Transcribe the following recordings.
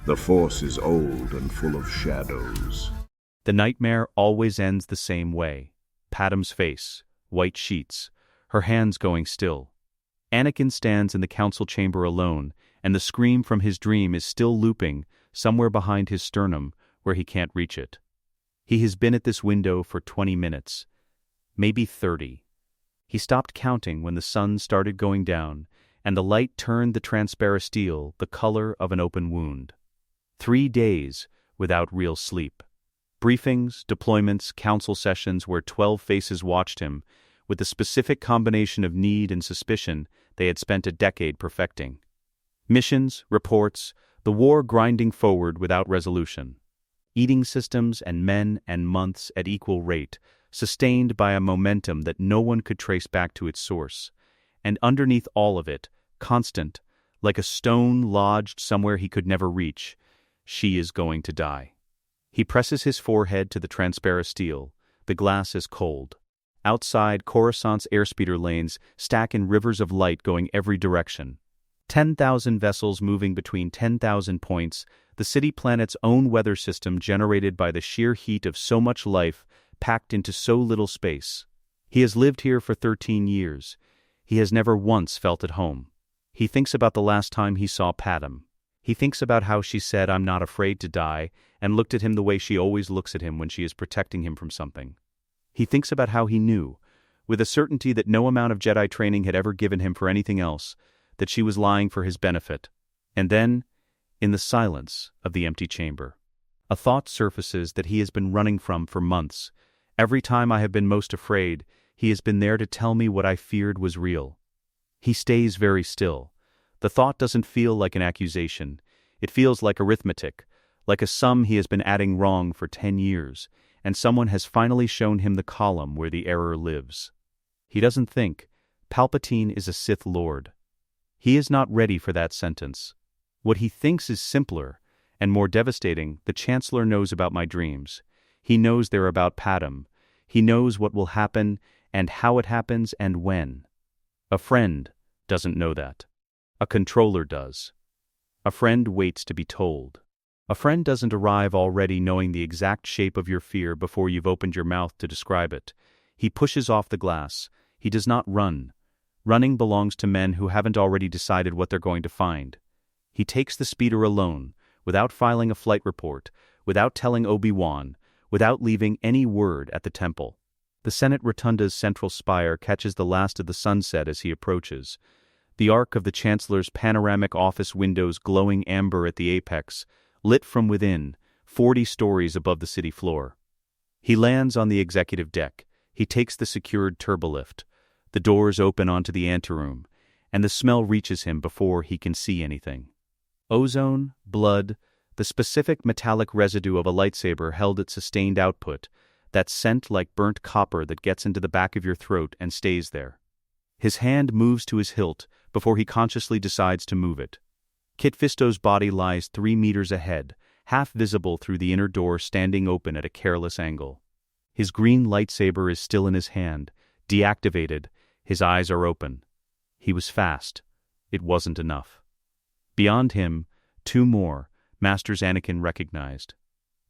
The Force is old and full of shadows. The nightmare always ends the same way. Padme's face, white sheets, her hands going still. Anakin stands in the council chamber alone, and the scream from his dream is still looping somewhere behind his sternum where he can't reach it. He has been at this window for 20 minutes, maybe 30. He stopped counting when the sun started going down, and the light turned the transparent steel the color of an open wound. 3 days without real sleep. Briefings, deployments, council sessions where 12 faces watched him, with the specific combination of need and suspicion they had spent a decade perfecting. Missions, reports, the war grinding forward without resolution. Eating systems and men and months at equal rate, sustained by a momentum that no one could trace back to its source. And underneath all of it, constant, like a stone lodged somewhere he could never reach, she is going to die. He presses his forehead to the transparent steel. The glass is cold. Outside, Coruscant's airspeeder lanes stack in rivers of light going every direction. 10,000 vessels moving between 10,000 points, the city planet's own weather system generated by the sheer heat of so much life packed into so little space. He has lived here for 13 years. He has never once felt at home. He thinks about the last time he saw Padme. He thinks about how she said, "I'm not afraid to die," and looked at him the way she always looks at him when she is protecting him from something. He thinks about how he knew, with a certainty that no amount of Jedi training had ever given him for anything else, that she was lying for his benefit. And then, in the silence of the empty chamber, a thought surfaces that he has been running from for months. Every time I have been most afraid, he has been there to tell me what I feared was real. He stays very still. The thought doesn't feel like an accusation. It feels like arithmetic, like a sum he has been adding wrong for 10 years, and someone has finally shown him the column where the error lives. He doesn't think, Palpatine is a Sith Lord. He is not ready for that sentence. What he thinks is simpler and more devastating. The Chancellor knows about my dreams. He knows they're about Padme. He knows what will happen and how it happens and when. A friend doesn't know that. A controller does. A friend waits to be told. A friend doesn't arrive already knowing the exact shape of your fear before you've opened your mouth to describe it. He pushes off the glass. He does not run. Running belongs to men who haven't already decided what they're going to find. He takes the speeder alone, without filing a flight report, without telling Obi-Wan, without leaving any word at the temple. The Senate Rotunda's central spire catches the last of the sunset as he approaches. The arc of the Chancellor's panoramic office windows glowing amber at the apex, lit from within, 40 stories above the city floor. He lands on the executive deck. He takes the secured turbolift. The doors open onto the anteroom, and the smell reaches him before he can see anything. Ozone, blood, the specific metallic residue of a lightsaber held at sustained output, that scent like burnt copper that gets into the back of your throat and stays there. His hand moves to his hilt before he consciously decides to move it. Kit Fisto's body lies 3 meters ahead, half visible through the inner door standing open at a careless angle. His green lightsaber is still in his hand, deactivated. His eyes are open. He was fast. It wasn't enough. Beyond him, 2 more, Masters Anakin recognized.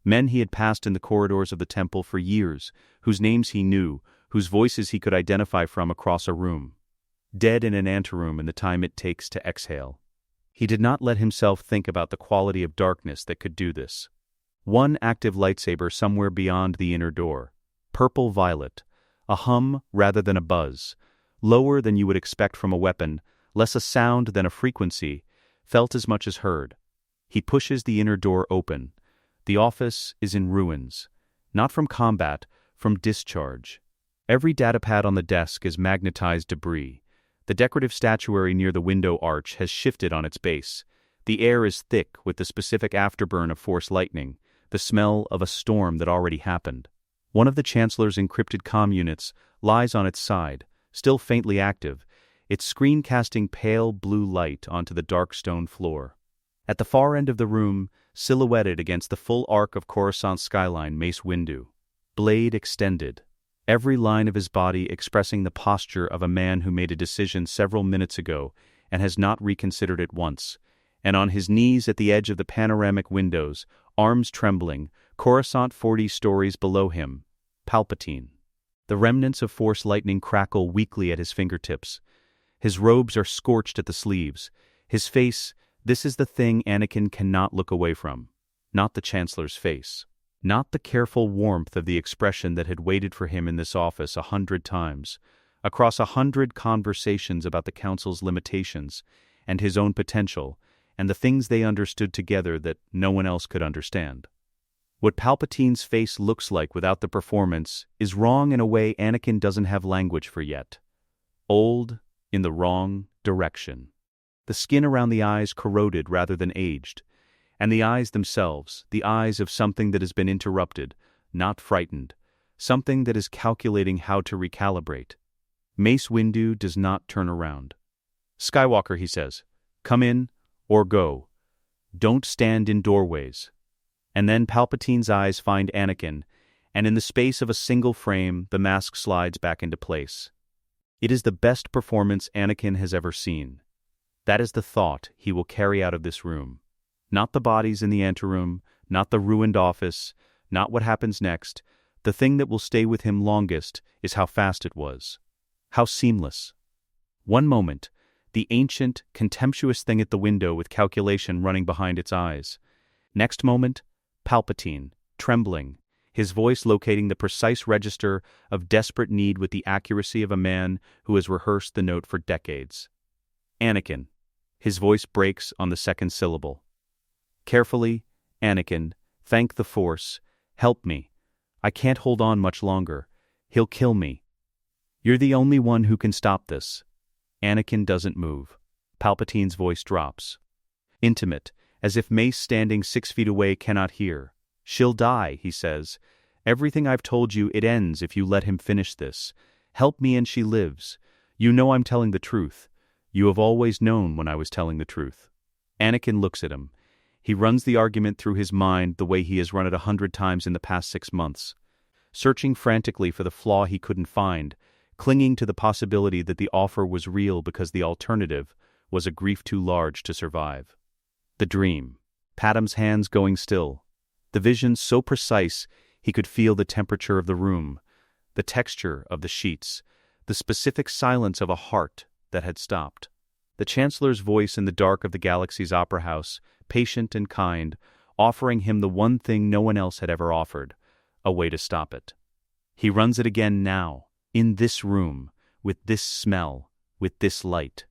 Men he had passed in the corridors of the temple for years, whose names he knew, whose voices he could identify from across a room. Dead in an anteroom in the time it takes to exhale. He did not let himself think about the quality of darkness that could do this. 1 active lightsaber somewhere beyond the inner door. Purple-violet. A hum rather than a buzz. Lower than you would expect from a weapon, less a sound than a frequency, felt as much as heard. He pushes the inner door open. The office is in ruins. Not from combat, from discharge. Every datapad on the desk is magnetized debris. The decorative statuary near the window arch has shifted on its base. The air is thick with the specific afterburn of Force lightning, the smell of a storm that already happened. One of the Chancellor's encrypted comm units lies on its side, still faintly active, its screen casting pale blue light onto the dark stone floor. At the far end of the room, silhouetted against the full arc of Coruscant's skyline, Mace Windu. Blade extended. Every line of his body expressing the posture of a man who made a decision several minutes ago and has not reconsidered it once, and on his knees at the edge of the panoramic windows, arms trembling, Coruscant 40 stories below him, Palpatine. The remnants of Force lightning crackle weakly at his fingertips. His robes are scorched at the sleeves. His face, this is the thing Anakin cannot look away from. Not the Chancellor's face. Not the careful warmth of the expression that had waited for him in this office 100 times, across 100 conversations about the Council's limitations, and his own potential, and the things they understood together that no one else could understand. What Palpatine's face looks like without the performance is wrong in a way Anakin doesn't have language for yet. Old, in the wrong direction. The skin around the eyes corroded rather than aged, and the eyes themselves, the eyes of something that has been interrupted, not frightened, something that is calculating how to recalibrate. Mace Windu does not turn around. "Skywalker," he says, "come in or go. Don't stand in doorways." And then Palpatine's eyes find Anakin, and in the space of a single frame, the mask slides back into place. It is the best performance Anakin has ever seen. That is the thought he will carry out of this room. Not the bodies in the anteroom, not the ruined office, not what happens next. The thing that will stay with him longest is how fast it was. How seamless. One moment, the ancient, contemptuous thing at the window with calculation running behind its eyes. Next moment, Palpatine, trembling, his voice locating the precise register of desperate need with the accuracy of a man who has rehearsed the note for decades. "Anakin." His voice breaks on the second syllable. "Carefully, Anakin, thank the Force, help me. I can't hold on much longer. He'll kill me. You're the only one who can stop this." Anakin doesn't move. Palpatine's voice drops. Intimate, as if Mace standing 6 feet away cannot hear. "She'll die," he says. "Everything I've told you, it ends if you let him finish this. Help me and she lives. You know I'm telling the truth. You have always known when I was telling the truth." Anakin looks at him. He runs the argument through his mind the way he has run it 100 times in the past 6 months. Searching frantically for the flaw he couldn't find, clinging to the possibility that the offer was real because the alternative was a grief too large to survive. The dream. Padam's hands going still. The vision so precise he could feel the temperature of the room, the texture of the sheets, the specific silence of a heart that had stopped. The Chancellor's voice in the dark of the galaxy's opera house, patient and kind, offering him the one thing no one else had ever offered, a way to stop it. He runs it again now, in this room, with this smell, with this light.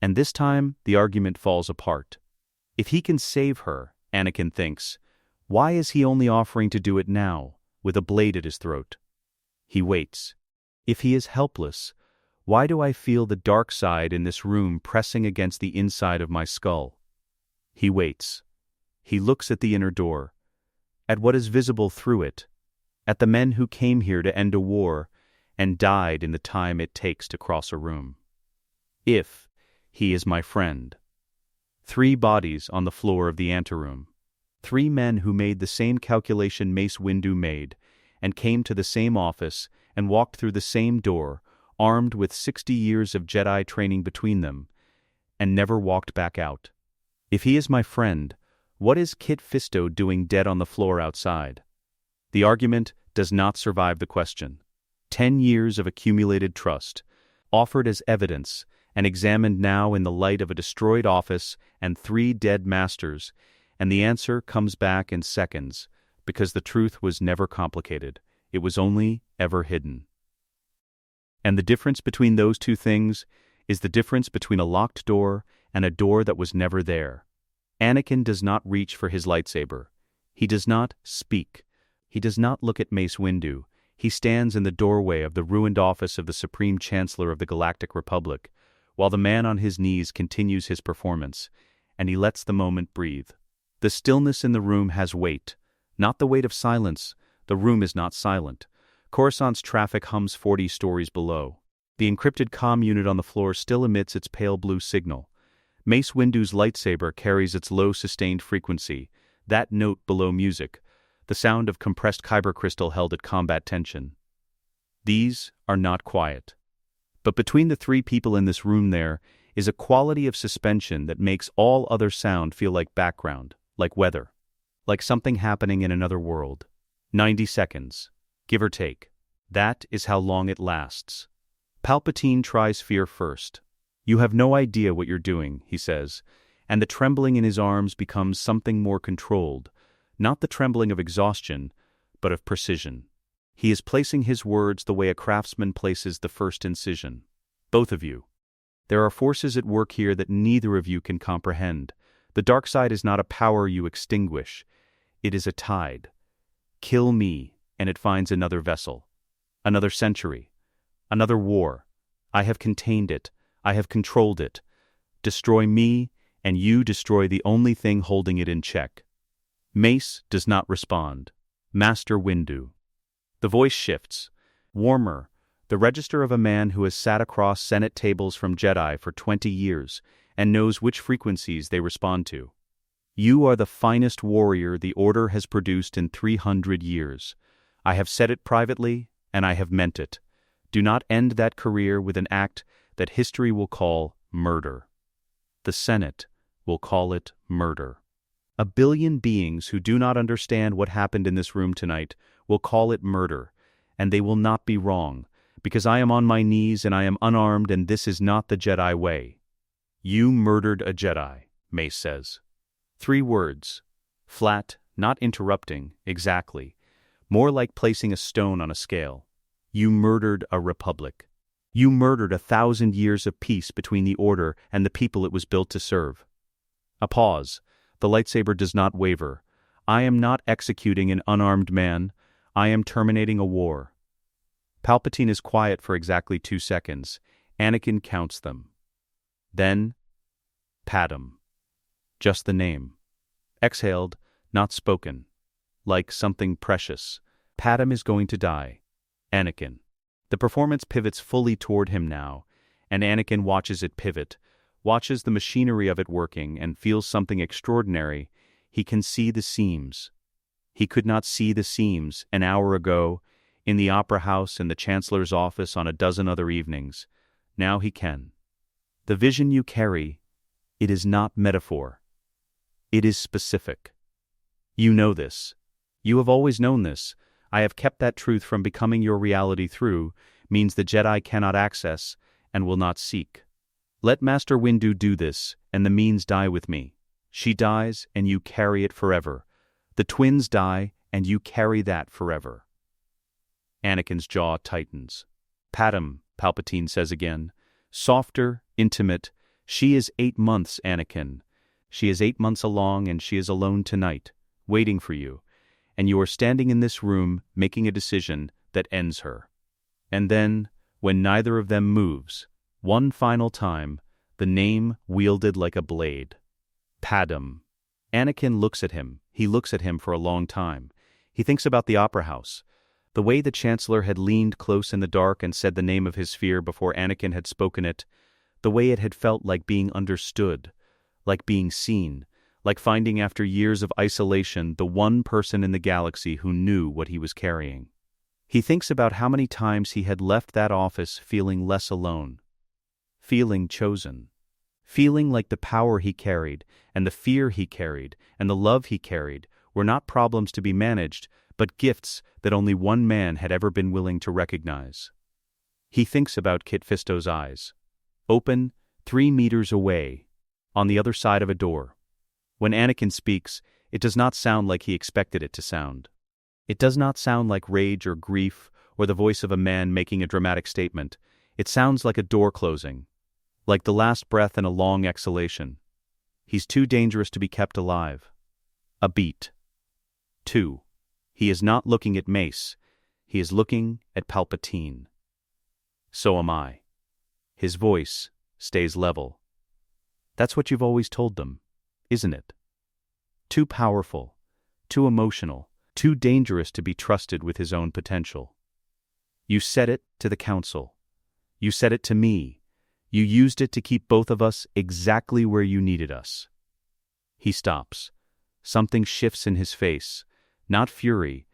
And this time, the argument falls apart. If he can save her, Anakin thinks, why is he only offering to do it now, with a blade at his throat? He waits. If he is helpless, why do I feel the dark side in this room pressing against the inside of my skull? He waits. He looks at the inner door, at what is visible through it, at the men who came here to end a war and died in the time it takes to cross a room. If he is my friend. 3 bodies on the floor of the anteroom. 3 men who made the same calculation Mace Windu made, and came to the same office and walked through the same door, armed with 60 years of Jedi training between them, and never walked back out. If he is my friend, what is Kit Fisto doing dead on the floor outside? The argument does not survive the question. 10 years of accumulated trust, offered as evidence, and examined now in the light of a destroyed office and 3 dead masters, and the answer comes back in seconds, because the truth was never complicated, it was only ever hidden. And the difference between those 2 things is the difference between a locked door and a door that was never there. Anakin does not reach for his lightsaber. He does not speak. He does not look at Mace Windu. He stands in the doorway of the ruined office of the Supreme Chancellor of the Galactic Republic, while the man on his knees continues his performance, and he lets the moment breathe. The stillness in the room has weight, not the weight of silence. The room is not silent. Coruscant's traffic hums 40 stories below. The encrypted comm unit on the floor still emits its pale blue signal. Mace Windu's lightsaber carries its low sustained frequency, that note below music, the sound of compressed kyber crystal held at combat tension. These are not quiet. But between the 3 people in this room there, is a quality of suspension that makes all other sound feel like background, like weather, like something happening in another world. 90 seconds, give or take. That is how long it lasts. Palpatine tries fear first. "You have no idea what you're doing," he says, and the trembling in his arms becomes something more controlled, not the trembling of exhaustion, but of precision. He is placing his words the way a craftsman places the first incision. "Both of you. There are forces at work here that neither of you can comprehend. The dark side is not a power you extinguish. It is a tide. Kill me, and it finds another vessel. Another century. Another war. I have contained it. I have controlled it. Destroy me, and you destroy the only thing holding it in check." Mace does not respond. "Master Windu." The voice shifts. Warmer, the register of a man who has sat across Senate tables from Jedi for 20 years and knows which frequencies they respond to. "You are the finest warrior the Order has produced in 300 years. I have said it privately, and I have meant it. Do not end that career with an act that history will call murder. The Senate will call it murder. A billion beings who do not understand what happened in this room tonight will call it murder, and they will not be wrong, because I am on my knees and I am unarmed, and this is not the Jedi way." "You murdered a Jedi," Mace says. 3 words. Flat, not interrupting, exactly. More like placing a stone on a scale. You murdered a republic. You murdered 1,000 years of peace between the Order and the people it was built to serve. A pause. The lightsaber does not waver. "I am not executing an unarmed man. I am terminating a war." Palpatine is quiet for exactly 2 seconds. Anakin counts them. Then, Padam. Just the name. Exhaled, not spoken. Like something precious. Padam is going to die. Anakin. The performance pivots fully toward him now, and Anakin watches it pivot, watches the machinery of it working, and feels something extraordinary. He can see the seams. He could not see the seams an hour ago, in the Opera House, in the Chancellor's office, on a dozen other evenings. Now he can. The vision you carry, it is not metaphor. It is specific. You know this. You have always known this. I have kept that truth from becoming your reality through means the Jedi cannot access and will not seek. Let Master Windu do this, and the means die with me. She dies, and you carry it forever. The twins die, and you carry that forever. Anakin's jaw tightens. "Padam," Palpatine says again. Softer, intimate. "She is 8 months, Anakin. She is 8 months along, and she is alone tonight, waiting for you. And you are standing in this room, making a decision that ends her." And then, when neither of them moves, one final time, the name wielded like a blade. Padam. Anakin looks at him. He looks at him for a long time. He thinks about the Opera House. The way the Chancellor had leaned close in the dark and said the name of his fear before Anakin had spoken it. The way it had felt like being understood, like being seen, like finding after years of isolation the one person in the galaxy who knew what he was carrying. He thinks about how many times he had left that office feeling less alone, feeling chosen, feeling like the power he carried, and the fear he carried, and the love he carried were not problems to be managed, but gifts that only one man had ever been willing to recognize. He thinks about Kit Fisto's eyes. Open, 3 meters away, on the other side of a door. When Anakin speaks, it does not sound like he expected it to sound. It does not sound like rage or grief or the voice of a man making a dramatic statement. It sounds like a door closing, like the last breath in a long exhalation. He's too dangerous to be kept alive. A beat. 2. He is not looking at Mace. He is looking at Palpatine. So am I. His voice stays level. That's what you've always told them, isn't it? Too powerful, too emotional, too dangerous to be trusted with his own potential. You said it to the Council. You said it to me. You used it to keep both of us exactly where you needed us. He stops. Something shifts in his face. Not fury,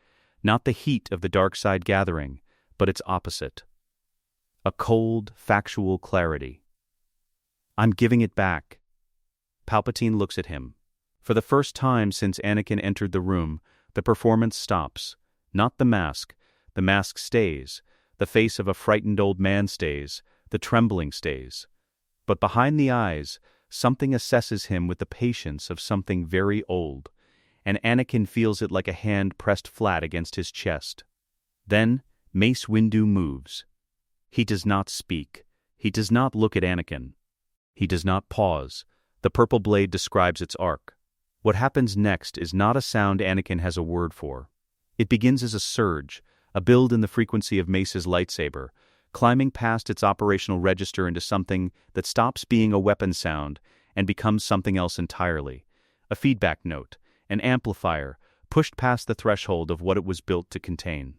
not the heat of the dark side gathering, but its opposite. A cold, factual clarity. I'm giving it back. Palpatine looks at him. For the first time since Anakin entered the room, the performance stops. Not the mask stays, the face of a frightened old man stays, the trembling stays. But behind the eyes, something assesses him with the patience of something very old, and Anakin feels it like a hand pressed flat against his chest. Then, Mace Windu moves. He does not speak. He does not look at Anakin. He does not pause. The purple blade describes its arc. What happens next is not a sound Anakin has a word for. It begins as a surge, a build in the frequency of Mace's lightsaber, climbing past its operational register into something that stops being a weapon sound and becomes something else entirely. A feedback note, an amplifier, pushed past the threshold of what it was built to contain.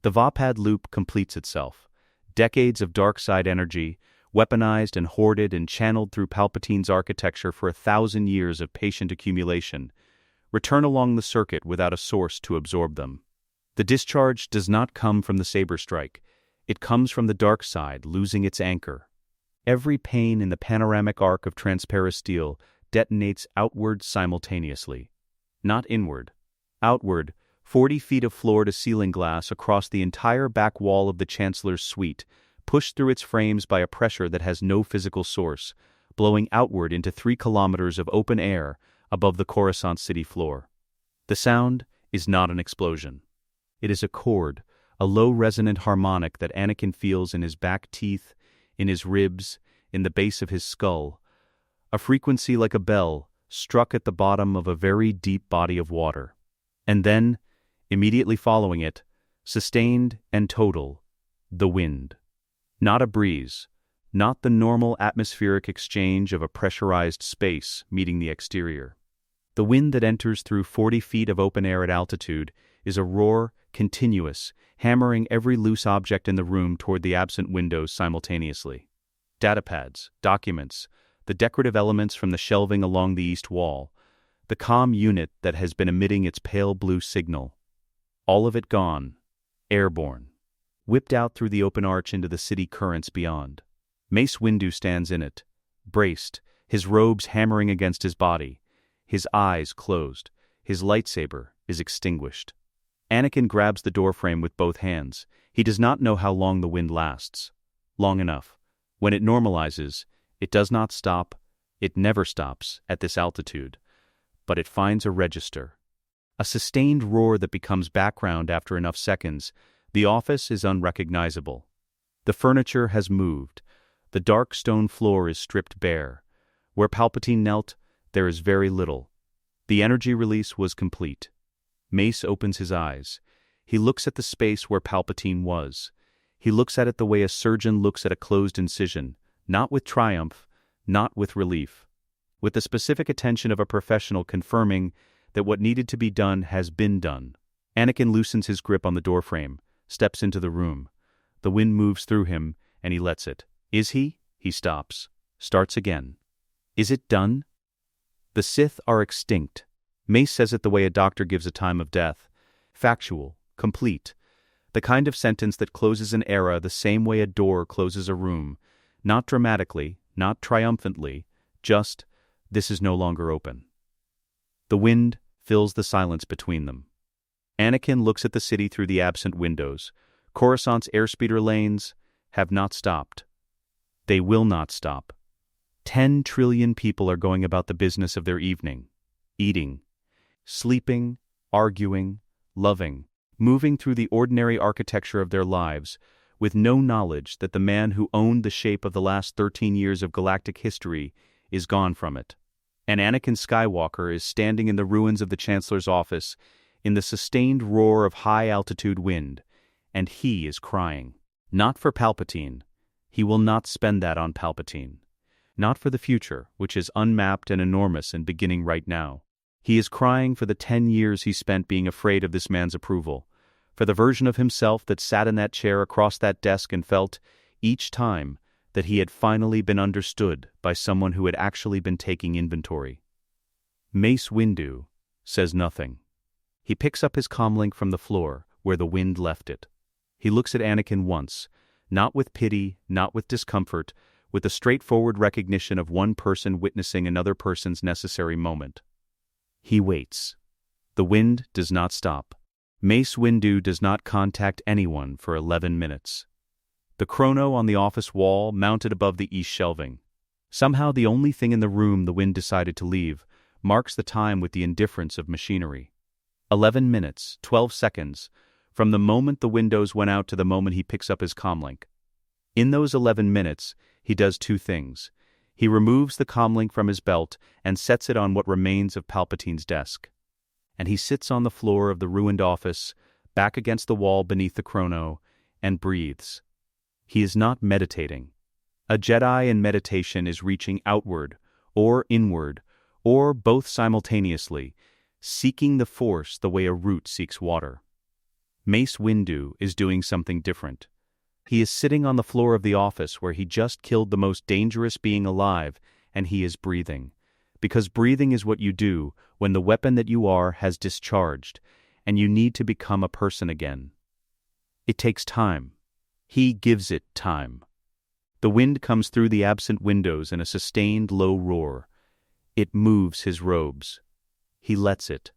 The Vapad loop completes itself. Decades of dark side energy, weaponized and hoarded and channeled through Palpatine's architecture for 1,000 years of patient accumulation, return along the circuit without a source to absorb them. The discharge does not come from the saber strike. It comes from the dark side losing its anchor. Every pane in the panoramic arc of transparasteel detonates outward simultaneously. Not inward. Outward, 40 feet of floor-to-ceiling glass across the entire back wall of the Chancellor's suite, pushed through its frames by a pressure that has no physical source, blowing outward into 3 kilometers of open air above the Coruscant city floor. The sound is not an explosion. It is a chord, a low resonant harmonic that Anakin feels in his back teeth, in his ribs, in the base of his skull. A frequency like a bell, struck at the bottom of a very deep body of water. And then, immediately following it, sustained and total, the wind. Not a breeze, not the normal atmospheric exchange of a pressurized space meeting the exterior. The wind that enters through 40 feet of open air at altitude is a roar, continuous, hammering every loose object in the room toward the absent windows simultaneously. Datapads, documents, the decorative elements from the shelving along the east wall, the comm unit that has been emitting its pale blue signal. All of it gone, airborne, whipped out through the open arch into the city currents beyond. Mace Windu stands in it, braced, his robes hammering against his body, his eyes closed, his lightsaber is extinguished. Anakin grabs the doorframe with both hands. He does not know how long the wind lasts. Long enough. When it normalizes, it does not stop, it never stops at this altitude, but it finds a register. A sustained roar that becomes background after enough seconds. The office is unrecognizable. The furniture has moved. The dark stone floor is stripped bare. Where Palpatine knelt, there is very little. The energy release was complete. Mace opens his eyes. He looks at the space where Palpatine was. He looks at it the way a surgeon looks at a closed incision, not with triumph, not with relief. With the specific attention of a professional confirming that what needed to be done has been done. Anakin loosens his grip on the doorframe, steps into the room. The wind moves through him, and he lets it. Is he? He stops. Starts again. Is it done? The Sith are extinct. Mace says it the way a doctor gives a time of death. Factual, complete. The kind of sentence that closes an era the same way a door closes a room. Not dramatically, not triumphantly, just, this is no longer open. The wind fills the silence between them. Anakin looks at the city through the absent windows. Coruscant's airspeeder lanes have not stopped. They will not stop. 10 trillion people are going about the business of their evening. Eating, sleeping, arguing, loving, moving through the ordinary architecture of their lives, with no knowledge that the man who owned the shape of the last 13 years of galactic history is gone from it. And Anakin Skywalker is standing in the ruins of the Chancellor's office, in the sustained roar of high-altitude wind, and he is crying. Not for Palpatine. He will not spend that on Palpatine. Not for the future, which is unmapped and enormous and beginning right now. He is crying for the 10 years he spent being afraid of this man's approval, for the version of himself that sat in that chair across that desk and felt, each time, that he had finally been understood by someone who had actually been taking inventory. Mace Windu says nothing. He picks up his comlink from the floor, where the wind left it. He looks at Anakin once, not with pity, not with discomfort, with a straightforward recognition of one person witnessing another person's necessary moment. He waits. The wind does not stop. Mace Windu does not contact anyone for 11 minutes. The chrono on the office wall mounted above the east shelving. Somehow the only thing in the room the wind decided to leave marks the time with the indifference of machinery. 11 minutes, 12 seconds, from the moment the windows went out to the moment he picks up his comlink. In those 11 minutes, he does two things. He removes the comlink from his belt and sets it on what remains of Palpatine's desk. And he sits on the floor of the ruined office, back against the wall beneath the chrono, and breathes. He is not meditating. A Jedi in meditation is reaching outward, or inward, or both simultaneously, seeking the Force the way a root seeks water. Mace Windu is doing something different. He is sitting on the floor of the office where he just killed the most dangerous being alive, and he is breathing. Because breathing is what you do when the weapon that you are has discharged, and you need to become a person again. It takes time. He gives it time. The wind comes through the absent windows in a sustained low roar. It moves his robes. He lets it.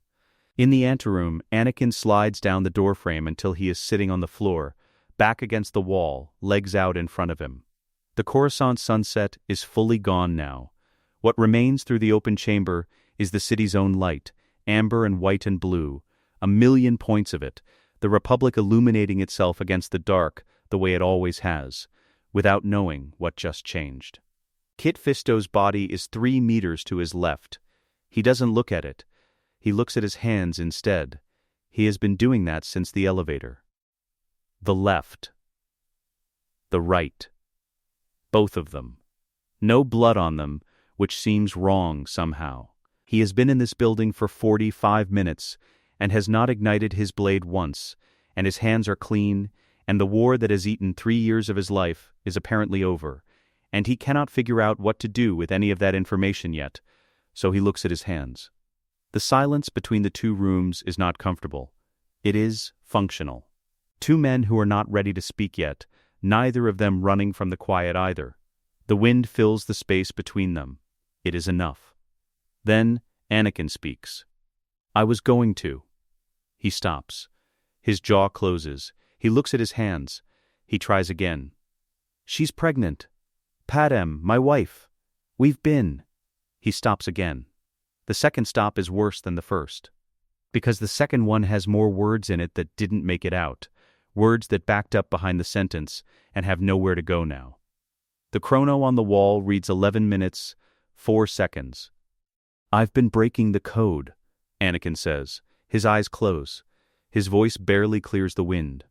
In the anteroom, Anakin slides down the doorframe until he is sitting on the floor, back against the wall, legs out in front of him. The Coruscant sunset is fully gone now. What remains through the open chamber is the city's own light, amber and white and blue, a million points of it, the Republic illuminating itself against the dark the way it always has, without knowing what just changed. Kit Fisto's body is 3 meters to his left. He doesn't look at it. He looks at his hands instead. He has been doing that since the elevator. The left. The right. Both of them. No blood on them, which seems wrong somehow. He has been in this building for 45 minutes and has not ignited his blade once, and his hands are clean, and the war that has eaten 3 years of his life is apparently over, and he cannot figure out what to do with any of that information yet, so he looks at his hands. The silence between the two rooms is not comfortable. It is functional. 2 men who are not ready to speak yet, neither of them running from the quiet either. The wind fills the space between them. It is enough. Then Anakin speaks. I was going to. He stops. His jaw closes. He looks at his hands. He tries again. She's pregnant. Padam, my wife. We've been. He stops again. The second stop is worse than the first. Because the second one has more words in it that didn't make it out. Words that backed up behind the sentence and have nowhere to go now. The chrono on the wall reads 11 minutes, 4 seconds. I've been breaking the code, Anakin says. His eyes close. His voice barely clears the wind.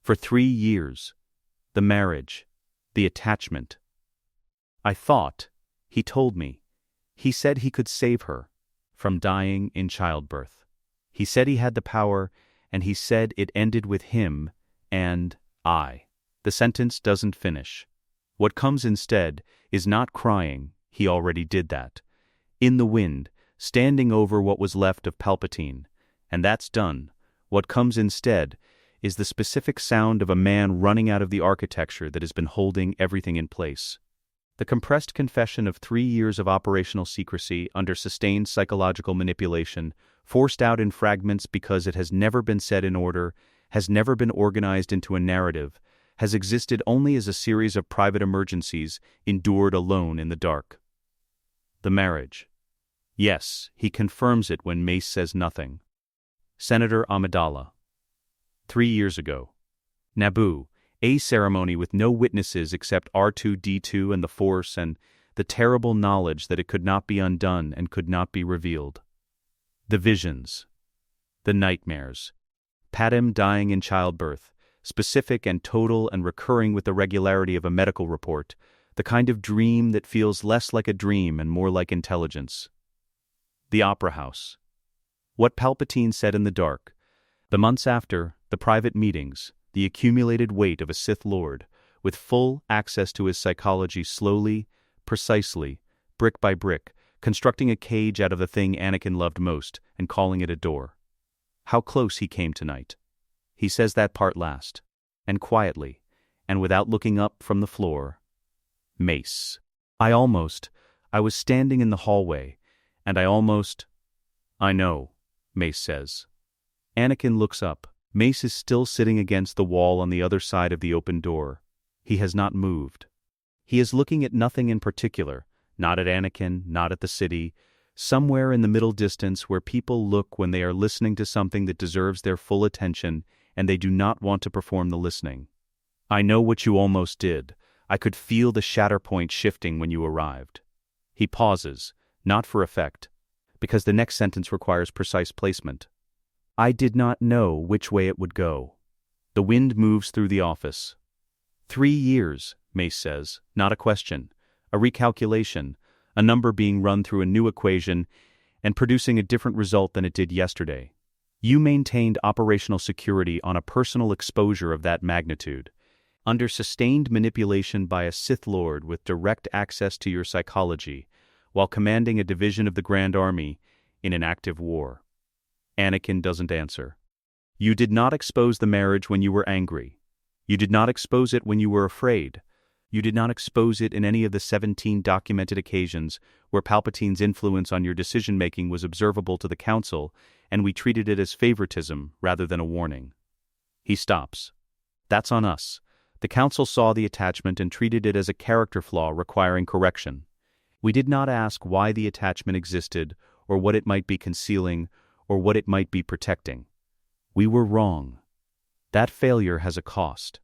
For 3 years. The marriage. The attachment. I thought. He told me. He said he could save her. From dying in childbirth. He said he had the power, and he said it ended with him and I. The sentence doesn't finish. What comes instead is not crying, he already did that. In the wind, standing over what was left of Palpatine, and that's done. What comes instead is the specific sound of a man running out of the architecture that has been holding everything in place. The compressed confession of 3 years of operational secrecy under sustained psychological manipulation, forced out in fragments because it has never been set in order, has never been organized into a narrative, has existed only as a series of private emergencies endured alone in the dark. The marriage. Yes, he confirms it when Mace says nothing. Senator Amidala. 3 years ago. Naboo, a ceremony with no witnesses except R2-D2 and the Force and the terrible knowledge that it could not be undone and could not be revealed. The visions. The nightmares. Padam dying in childbirth, specific and total and recurring with the regularity of a medical report, the kind of dream that feels less like a dream and more like intelligence. The Opera House. What Palpatine said in the dark. The months after, the private meetings, the accumulated weight of a Sith Lord, with full access to his psychology slowly, precisely, brick by brick, constructing a cage out of the thing Anakin loved most and calling it a door. How close he came tonight. He says that part last, and quietly, and without looking up from the floor. Mace. I was standing in the hallway, and I know, Mace says. Anakin looks up. Mace is still sitting against the wall on the other side of the open door. He has not moved. He is looking at nothing in particular, not at Anakin, not at the city, somewhere in the middle distance where people look when they are listening to something that deserves their full attention and they do not want to perform the listening. I know what you almost did. I could feel the shatter point shifting when you arrived. He pauses, not for effect, because the next sentence requires precise placement. I did not know which way it would go. The wind moves through the office. 3 years, Mace says, not a question, a recalculation, a number being run through a new equation and producing a different result than it did yesterday. You maintained operational security on a personal exposure of that magnitude, under sustained manipulation by a Sith Lord with direct access to your psychology, while commanding a division of the Grand Army in an active war. Anakin doesn't answer. You did not expose the marriage when you were angry. You did not expose it when you were afraid. You did not expose it in any of the 17 documented occasions where Palpatine's influence on your decision-making was observable to the Council, and we treated it as favoritism rather than a warning. He stops. That's on us. The Council saw the attachment and treated it as a character flaw requiring correction. We did not ask why the attachment existed, or what it might be concealing, or what it might be protecting. We were wrong. That failure has a cost.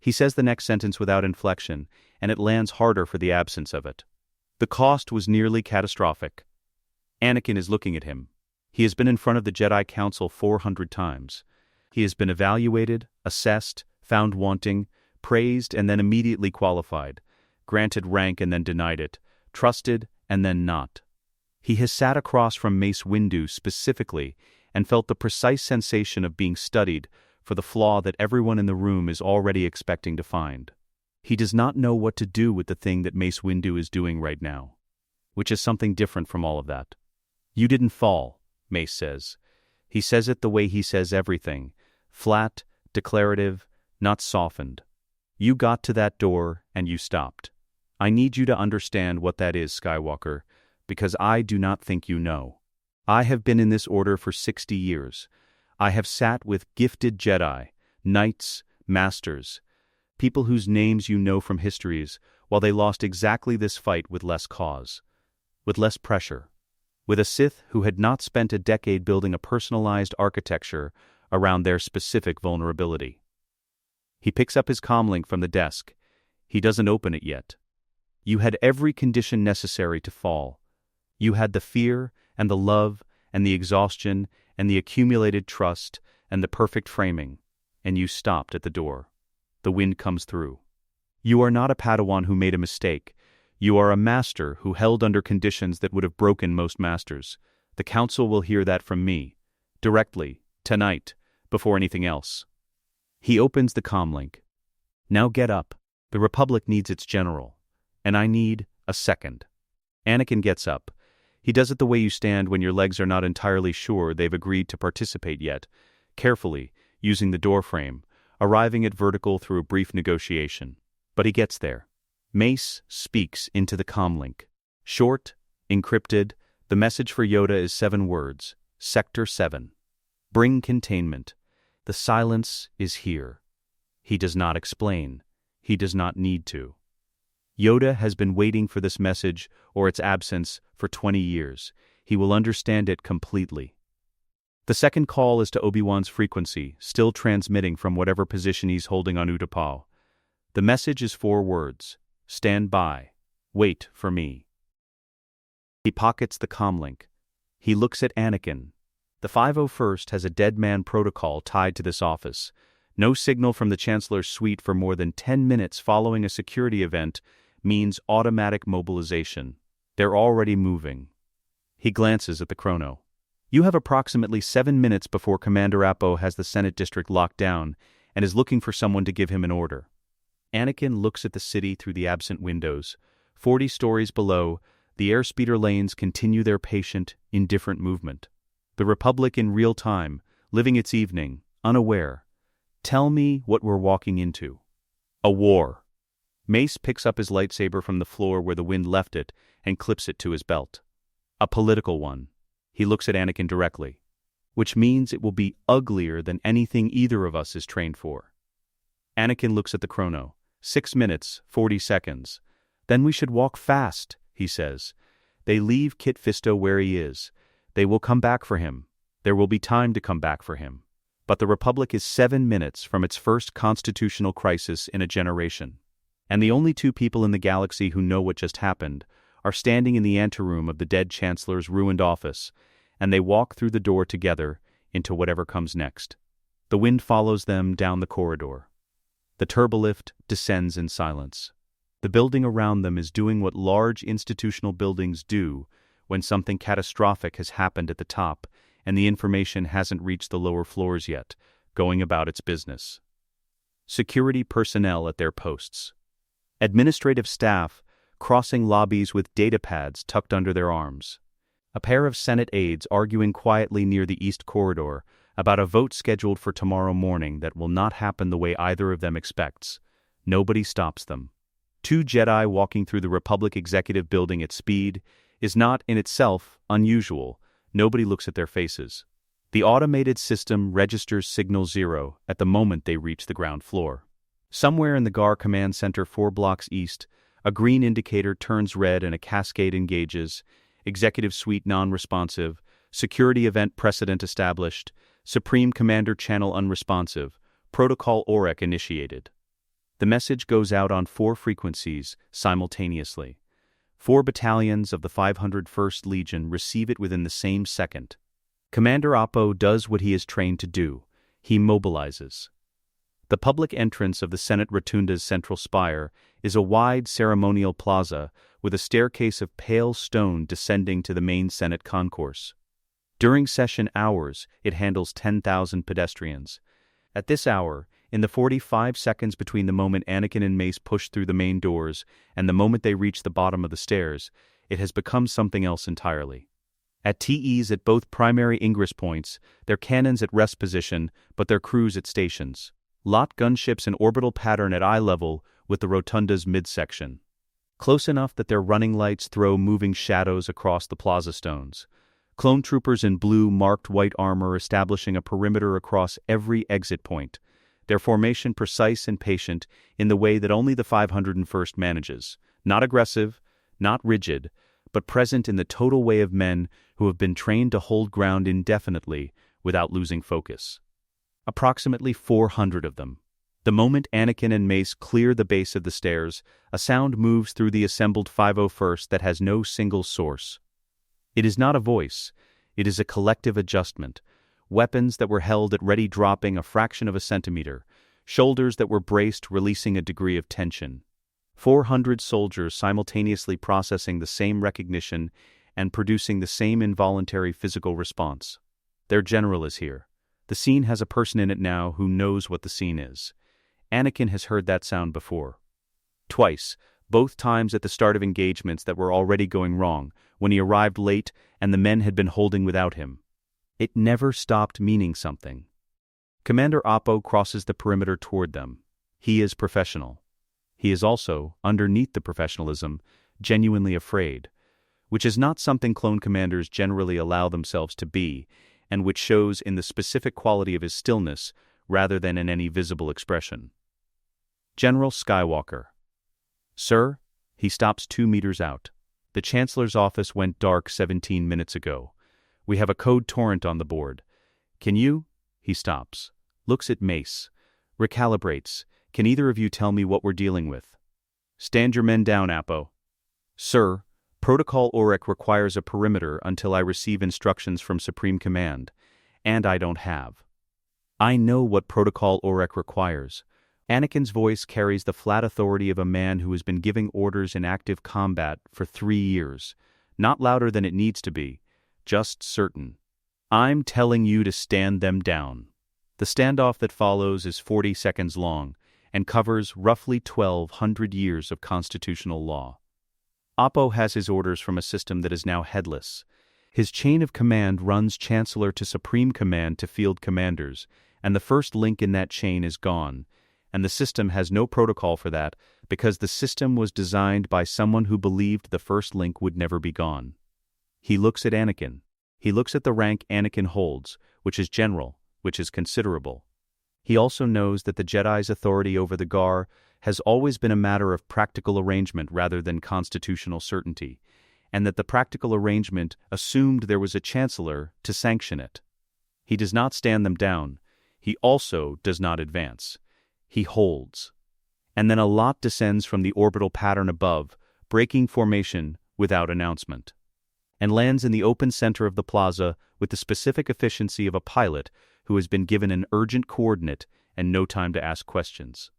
He says the next sentence without inflection, and it lands harder for the absence of it. The cost was nearly catastrophic. Anakin is looking at him. He has been in front of the Jedi Council 400 times. He has been evaluated, assessed, found wanting, praised and then immediately qualified, granted rank and then denied it, trusted and then not. He has sat across from Mace Windu specifically and felt the precise sensation of being studied for the flaw that everyone in the room is already expecting to find. He does not know what to do with the thing that Mace Windu is doing right now, which is something different from all of that. You didn't fall, Mace says. He says it the way he says everything, flat, declarative, not softened. You got to that door and you stopped. I need you to understand what that is, Skywalker, because I do not think you know. I have been in this order for 60 years. I have sat with gifted Jedi, knights, masters, people whose names you know from histories, while they lost exactly this fight with less cause, with less pressure, with a Sith who had not spent a decade building a personalized architecture around their specific vulnerability. He picks up his comlink from the desk. He doesn't open it yet. You had every condition necessary to fall. You had the fear and the love and the exhaustion and the accumulated trust and the perfect framing, and you stopped at the door. The wind comes through. You are not a Padawan who made a mistake. You are a master who held under conditions that would have broken most masters. The Council will hear that from me, directly, tonight, before anything else. He opens the comlink. Now get up. The Republic needs its general, and I need a second. Anakin gets up. He does it the way you stand when your legs are not entirely sure they've agreed to participate yet, carefully, using the doorframe, arriving at vertical through a brief negotiation. But he gets there. Mace speaks into the comlink. Short, encrypted, the message for Yoda is 7 words. Sector 7. Bring containment. The silence is here. He does not explain. He does not need to. Yoda has been waiting for this message, or its absence, for 20 years. He will understand it completely. The second call is to Obi-Wan's frequency, still transmitting from whatever position he's holding on Utapau. The message is 4 words. Stand by. Wait for me. He pockets the comlink. He looks at Anakin. The 501st has a dead man protocol tied to this office. No signal from the Chancellor's suite for more than 10 minutes following a security event means automatic mobilization. They're already moving. He glances at the chrono. You have approximately 7 minutes before Commander Appo has the Senate district locked down and is looking for someone to give him an order. Anakin looks at the city through the absent windows. 40 stories below, the airspeeder lanes continue their patient, indifferent movement. The Republic in real time, living its evening, unaware. Tell me what we're walking into. A war. Mace picks up his lightsaber from the floor where the wind left it and clips it to his belt. A political one. He looks at Anakin directly. Which means it will be uglier than anything either of us is trained for. Anakin looks at the chrono. 6 minutes, 40 seconds. Then we should walk fast, he says. They leave Kit Fisto where he is. They will come back for him. There will be time to come back for him. But the Republic is 7 minutes from its first constitutional crisis in a generation. And the only two people in the galaxy who know what just happened are standing in the anteroom of the dead Chancellor's ruined office, and they walk through the door together into whatever comes next. The wind follows them down the corridor. The turbolift descends in silence. The building around them is doing what large institutional buildings do when something catastrophic has happened at the top and the information hasn't reached the lower floors yet, going about its business. Security personnel at their posts. Administrative staff crossing lobbies with datapads tucked under their arms. A pair of Senate aides arguing quietly near the East Corridor about a vote scheduled for tomorrow morning that will not happen the way either of them expects. Nobody stops them. 2 Jedi walking through the Republic Executive Building at speed is not in itself unusual. Nobody looks at their faces. The automated system registers signal 0 at the moment they reach the ground floor. Somewhere in the GAR Command Center 4 blocks east, a green indicator turns red and a cascade engages. Executive Suite non-responsive, Security Event Precedent established, Supreme Commander Channel unresponsive, Protocol OREC initiated. The message goes out on 4 frequencies simultaneously. 4 battalions of the 501st Legion receive it within the same second. Commander Oppo does what he is trained to do. He mobilizes. The public entrance of the Senate Rotunda's central spire is a wide ceremonial plaza with a staircase of pale stone descending to the main Senate concourse. During session hours, it handles 10,000 pedestrians. At this hour, in the 45 seconds between the moment Anakin and Mace push through the main doors and the moment they reach the bottom of the stairs, it has become something else entirely. At TEs at both primary ingress points, their cannons at rest position, but their crews at stations. Lot gunships in orbital pattern at eye level with the rotunda's midsection. Close enough that their running lights throw moving shadows across the plaza stones. Clone troopers in blue marked white armor establishing a perimeter across every exit point. Their formation precise and patient in the way that only the 501st manages. Not aggressive, not rigid, but present in the total way of men who have been trained to hold ground indefinitely without losing focus. Approximately 400 of them. The moment Anakin and Mace clear the base of the stairs, a sound moves through the assembled 501st that has no single source. It is not a voice, it is a collective adjustment. Weapons that were held at ready dropping a fraction of a centimeter, shoulders that were braced releasing a degree of tension. 400 soldiers simultaneously processing the same recognition and producing the same involuntary physical response. Their general is here. The scene has a person in it now who knows what the scene is. Anakin has heard that sound before. Twice, both times at the start of engagements that were already going wrong, when he arrived late and the men had been holding without him. It never stopped meaning something. Commander Oppo crosses the perimeter toward them. He is professional. He is also, underneath the professionalism, genuinely afraid, which is not something clone commanders generally allow themselves to be, and which shows in the specific quality of his stillness rather than in any visible expression. General Skywalker. Sir, he stops 2 meters out. The Chancellor's office went dark 17 minutes ago. We have a code torrent on the board. Can you? He stops. Looks at Mace. Recalibrates. Can either of you tell me what we're dealing with? Stand your men down, Appo. Sir, Protocol OREC requires a perimeter until I receive instructions from Supreme Command, and I don't have. I know what Protocol OREC requires. Anakin's voice carries the flat authority of a man who has been giving orders in active combat for 3 years. Not louder than it needs to be, just certain. I'm telling you to stand them down. The standoff that follows is 40 seconds long and covers roughly 1,200 years of constitutional law. Oppo has his orders from a system that is now headless. His chain of command runs Chancellor to Supreme Command to field commanders, and the first link in that chain is gone, and the system has no protocol for that because the system was designed by someone who believed the first link would never be gone. He looks at Anakin. He looks at the rank Anakin holds, which is general, which is considerable. He also knows that the Jedi's authority over the Gar has always been a matter of practical arrangement rather than constitutional certainty, and that the practical arrangement assumed there was a chancellor to sanction it. He does not stand them down. He also does not advance. He holds. And then a lot descends from the orbital pattern above, breaking formation without announcement, and lands in the open center of the plaza with the specific efficiency of a pilot who has been given an urgent coordinate and no time to ask questions.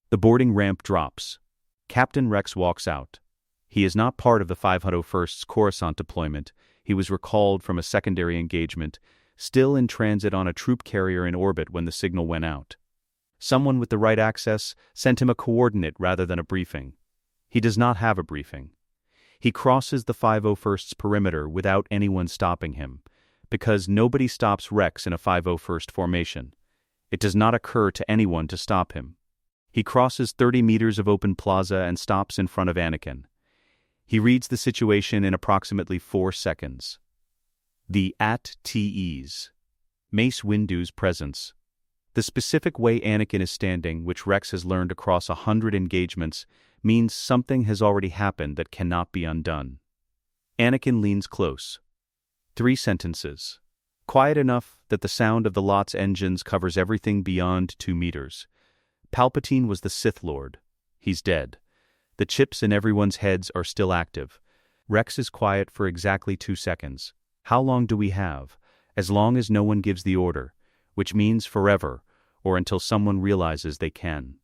The boarding ramp drops. Captain Rex walks out. He is not part of the 501st's Coruscant deployment. He was recalled from a secondary engagement, still in transit on a troop carrier in orbit when the signal went out. Someone with the right access sent him a coordinate rather than a briefing. He does not have a briefing. He crosses the 501st's perimeter without anyone stopping him, because nobody stops Rex in a 501st formation. It does not occur to anyone to stop him. He crosses 30 meters of open plaza and stops in front of Anakin. He reads the situation in approximately 4 seconds. The at-TEs. Mace Windu's presence. The specific way Anakin is standing, which Rex has learned across 100 engagements, means something has already happened that cannot be undone. Anakin leans close. 3 sentences. Quiet enough that the sound of the lot's engines covers everything beyond 2 meters. Palpatine was the Sith Lord. He's dead. The chips in everyone's heads are still active. Rex is quiet for exactly 2 seconds. How long do we have? As long as no one gives the order, which means forever, or until someone realizes they can.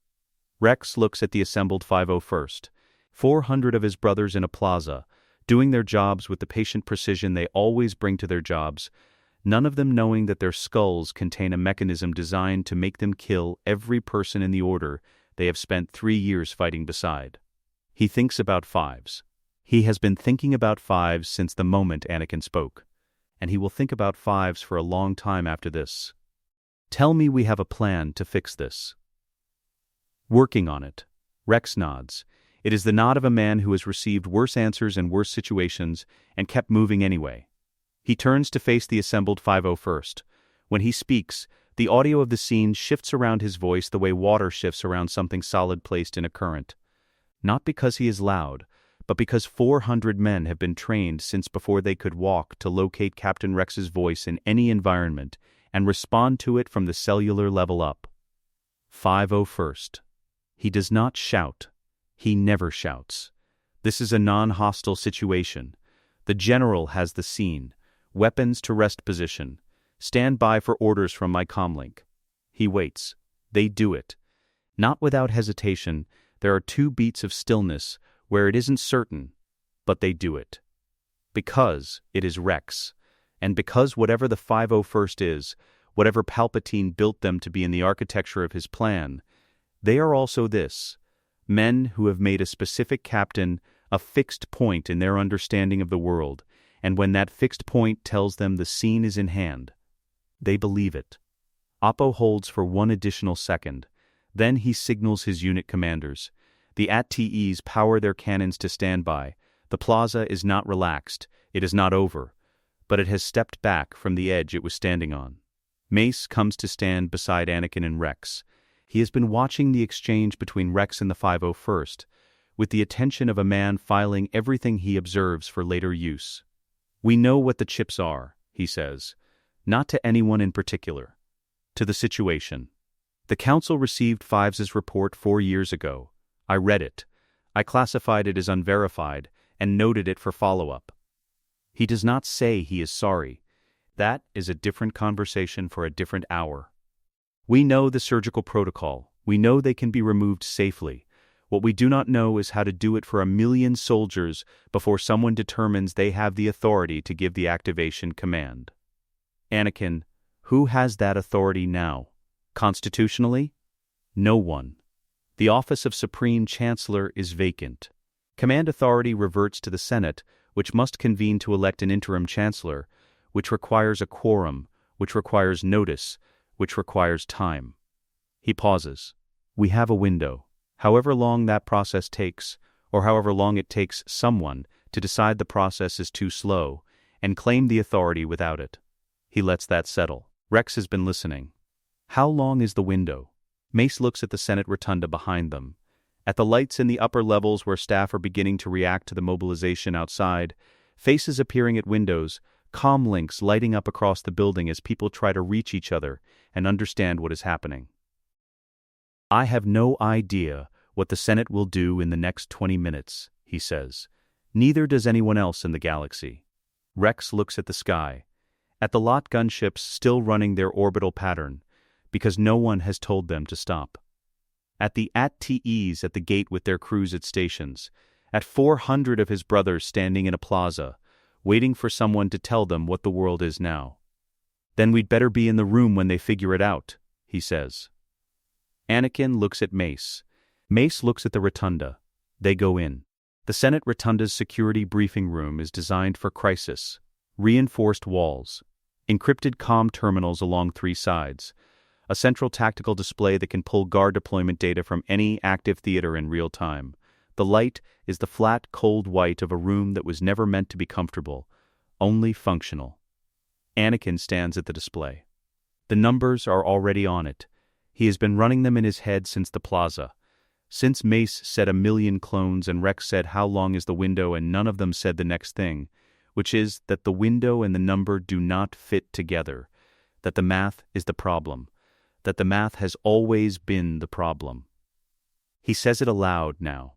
Rex looks at the assembled 501st, 400 of his brothers in a plaza, doing their jobs with the patient precision they always bring to their jobs, none of them knowing that their skulls contain a mechanism designed to make them kill every person in the order they have spent 3 years fighting beside. He thinks about 5s. He has been thinking about 5s since the moment Anakin spoke, and he will think about 5s for a long time after this. Tell me we have a plan to fix this. Working on it. Rex nods. It is the nod of a man who has received worse answers and worse situations and kept moving anyway. He turns to face the assembled 501st. When he speaks, the audio of the scene shifts around his voice the way water shifts around something solid placed in a current. Not because he is loud, but because 400 men have been trained since before they could walk to locate Captain Rex's voice in any environment and respond to it from the cellular level up. 501st. He does not shout. He never shouts. This is a non-hostile situation. The general has the scene. Weapons to rest position. Stand by for orders from my comlink. He waits. They do it. Not without hesitation. There are 2 beats of stillness where it isn't certain, but they do it. Because it is Rex, and because whatever the 501st is, whatever Palpatine built them to be in the architecture of his plan, they are also this, men who have made a specific captain a fixed point in their understanding of the world, and when that fixed point tells them the scene is in hand, they believe it. Oppo holds for 1 additional second. Then he signals his unit commanders. The at-TEs power their cannons to stand by. The plaza is not relaxed. It is not over. But it has stepped back from the edge it was standing on. Mace comes to stand beside Anakin and Rex. He has been watching the exchange between Rex and the 501st, with the attention of a man filing everything he observes for later use. We know what the chips are, he says. Not to anyone in particular. To the situation. The Council received 5's report 4 years ago. I read it. I classified it as unverified and noted it for follow-up. He does not say he is sorry. That is a different conversation for a different hour. We know the surgical protocol. We know they can be removed safely. What we do not know is how to do it for 1 million soldiers before someone determines they have the authority to give the activation command. Anakin, who has that authority now? Constitutionally? No one. The office of Supreme Chancellor is vacant. Command authority reverts to the Senate, which must convene to elect an interim chancellor, which requires a quorum, which requires notice, which requires time. He pauses. We have a window. However long that process takes, or however long it takes someone to decide the process is too slow, and claim the authority without it. He lets that settle. Rex has been listening. How long is the window? Mace looks at the Senate rotunda behind them. At the lights in the upper levels where staff are beginning to react to the mobilization outside, faces appearing at windows, comm links lighting up across the building as people try to reach each other and understand what is happening. I have no idea what the Senate will do in the next 20 minutes, he says. Neither does anyone else in the galaxy. Rex looks at the sky, at the lot gunships still running their orbital pattern, because no one has told them to stop. At the AT-TEs at the gate with their crews at stations, at 400 of his brothers standing in a plaza, waiting for someone to tell them what the world is now. Then we'd better be in the room when they figure it out, he says. Anakin looks at Mace. Mace looks at the rotunda. They go in. The Senate rotunda's security briefing room is designed for crisis. Reinforced walls, encrypted comm terminals along 3 sides, a central tactical display that can pull guard deployment data from any active theater in real time. The light is the flat, cold white of a room that was never meant to be comfortable, only functional. Anakin stands at the display. The numbers are already on it. He has been running them in his head since the plaza. Since Mace said 1,000,000 clones and Rex said how long is the window and none of them said the next thing, which is that the window and the number do not fit together, that the math is the problem, that the math has always been the problem. He says it aloud now.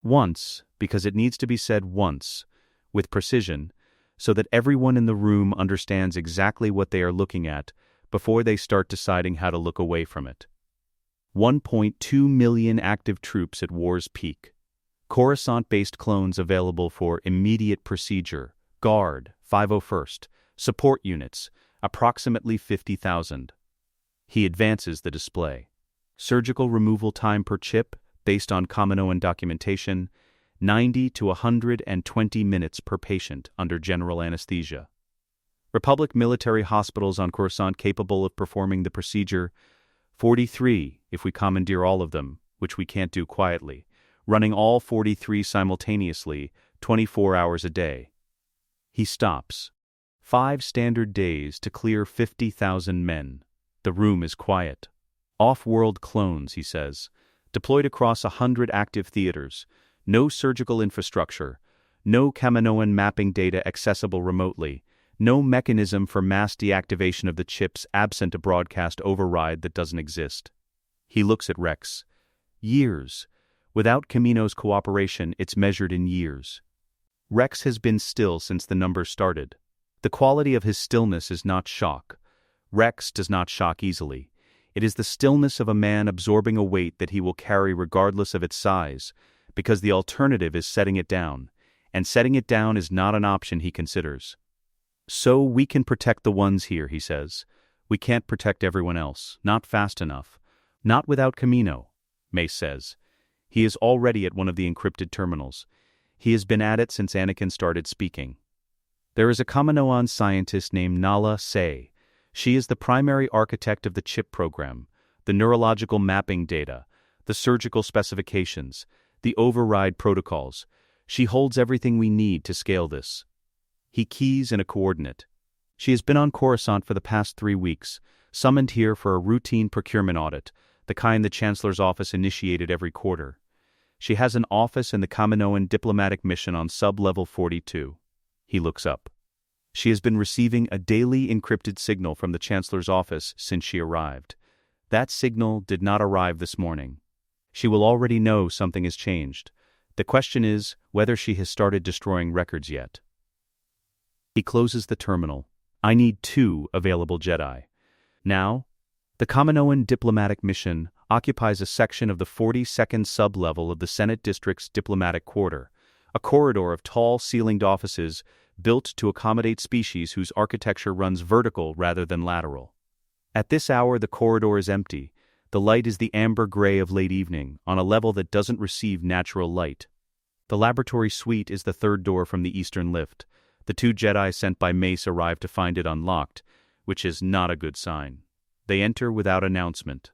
Once, because it needs to be said once, with precision, so that everyone in the room understands exactly what they are looking at before they start deciding how to look away from it. 1.2 million active troops at war's peak. Coruscant-based clones available for immediate procedure, Guard, 501st, support units, approximately 50,000. He advances the display. Surgical removal time per chip, based on Kaminoan documentation, 90 to 120 minutes per patient under general anesthesia. Republic military hospitals on Coruscant capable of performing the procedure, 43 if we commandeer all of them, which we can't do quietly, running all 43 simultaneously, 24 hours a day. He stops. 5 standard days to clear 50,000 men. The room is quiet. Off-world clones, he says, deployed across 100 active theaters, no surgical infrastructure, no Kaminoan mapping data accessible remotely, no mechanism for mass deactivation of the chips absent a broadcast override that doesn't exist. He looks at Rex. Years. Without Kamino's cooperation, it's measured in years. Rex has been still since the numbers started. The quality of his stillness is not shock. Rex does not shock easily. It is the stillness of a man absorbing a weight that he will carry regardless of its size, because the alternative is setting it down, and setting it down is not an option he considers. So we can protect the ones here, he says. We can't protect everyone else, not fast enough. Not without Kamino, Mace says. He is already at one of the encrypted terminals. He has been at it since Anakin started speaking. There is a Kaminoan scientist named Nala Se. She is the primary architect of the chip program, the neurological mapping data, the surgical specifications, the override protocols. She holds everything we need to scale this. He keys in a coordinate. She has been on Coruscant for the past 3 weeks, summoned here for a routine procurement audit, the kind the Chancellor's office initiated every quarter. She has an office in the Kaminoan diplomatic mission on sub-level 42. He looks up. She has been receiving a daily encrypted signal from the Chancellor's office since she arrived. That signal did not arrive this morning. She will already know something has changed. The question is whether she has started destroying records yet. He closes the terminal. I need 2 available Jedi. Now, the Kaminoan diplomatic mission occupies a section of the 42nd sub-level of the Senate District's diplomatic quarter, a corridor of tall ceilinged offices built to accommodate species whose architecture runs vertical rather than lateral. At this hour the corridor is empty. The light is the amber gray of late evening, on a level that doesn't receive natural light. The laboratory suite is the 3rd door from the eastern lift. The 2 Jedi sent by Mace arrive to find it unlocked, which is not a good sign. They enter without announcement.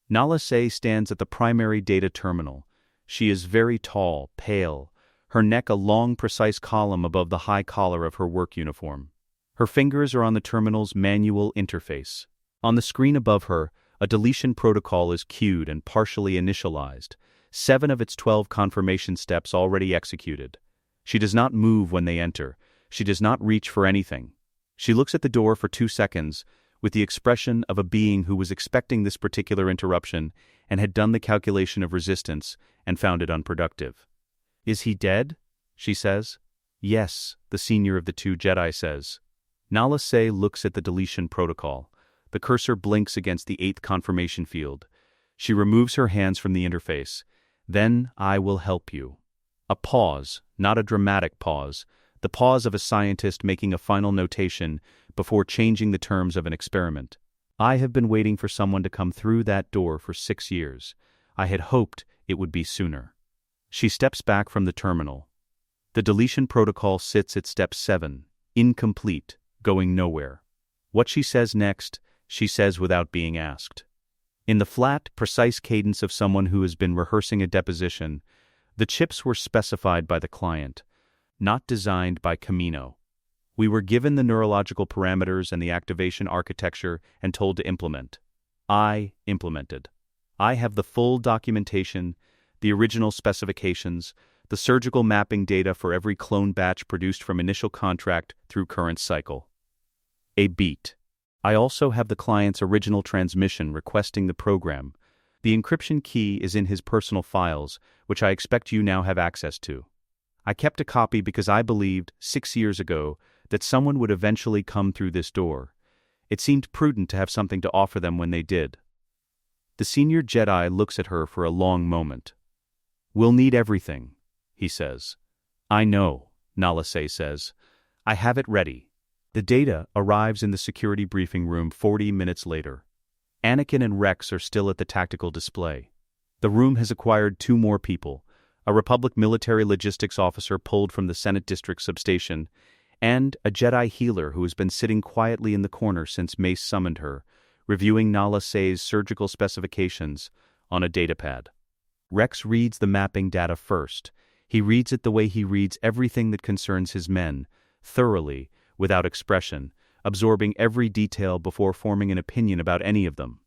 Nala Se stands at the primary data terminal. She is very tall, pale, her neck a long, precise column above the high collar of her work uniform. Her fingers are on the terminal's manual interface. On the screen above her, a deletion protocol is queued and partially initialized, 7 of its 12 confirmation steps already executed. She does not move when they enter. She does not reach for anything. She looks at the door for 2 seconds, with the expression of a being who was expecting this particular interruption and had done the calculation of resistance and found it unproductive. "Is he dead?" she says. "Yes," the senior of the 2 Jedi says. Nala Se looks at the deletion protocol. The cursor blinks against the 8th confirmation field. She removes her hands from the interface. "Then I will help you." A pause, not a dramatic pause, the pause of a scientist making a final notation before changing the terms of an experiment. "I have been waiting for someone to come through that door for 6 years. I had hoped it would be sooner." She steps back from the terminal. The deletion protocol sits at step 7, incomplete, going nowhere. What she says next, she says without being asked. In the flat, precise cadence of someone who has been rehearsing a deposition, the chips were specified by the client, not designed by Camino. We were given the neurological parameters and the activation architecture and told to implement. I implemented. I have the full documentation, the original specifications, the surgical mapping data for every clone batch produced from initial contract through current cycle. A beat. I also have the client's original transmission requesting the program. The encryption key is in his personal files, which I expect you now have access to. I kept a copy because I believed, 6 years ago, that someone would eventually come through this door. It seemed prudent to have something to offer them when they did. The senior Jedi looks at her for a long moment. "We'll need everything," he says. "I know," Nala Se says. "I have it ready." The data arrives in the security briefing room 40 minutes later. Anakin and Rex are still at the tactical display. The room has acquired 2 more people, a Republic military logistics officer pulled from the Senate District substation, and a Jedi healer who has been sitting quietly in the corner since Mace summoned her, reviewing Nala Se's surgical specifications on a datapad. Rex reads the mapping data first. He reads it the way he reads everything that concerns his men, thoroughly, without expression, absorbing every detail before forming an opinion about any of them.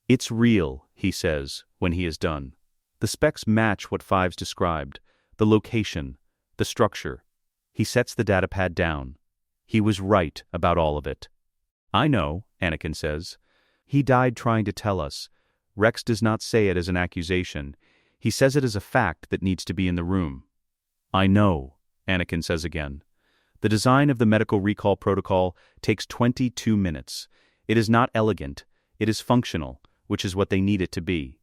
"It's real," he says, when he is done. The specs match what Fives described, the location, the structure. He sets the datapad down. He was right about all of it. "I know," Anakin says. "He died trying to tell us." Rex does not say it as an accusation. He says it as a fact that needs to be in the room. "I know," Anakin says again. The design of the medical recall protocol takes 22 minutes. It is not elegant. It is functional, which is what they need it to be.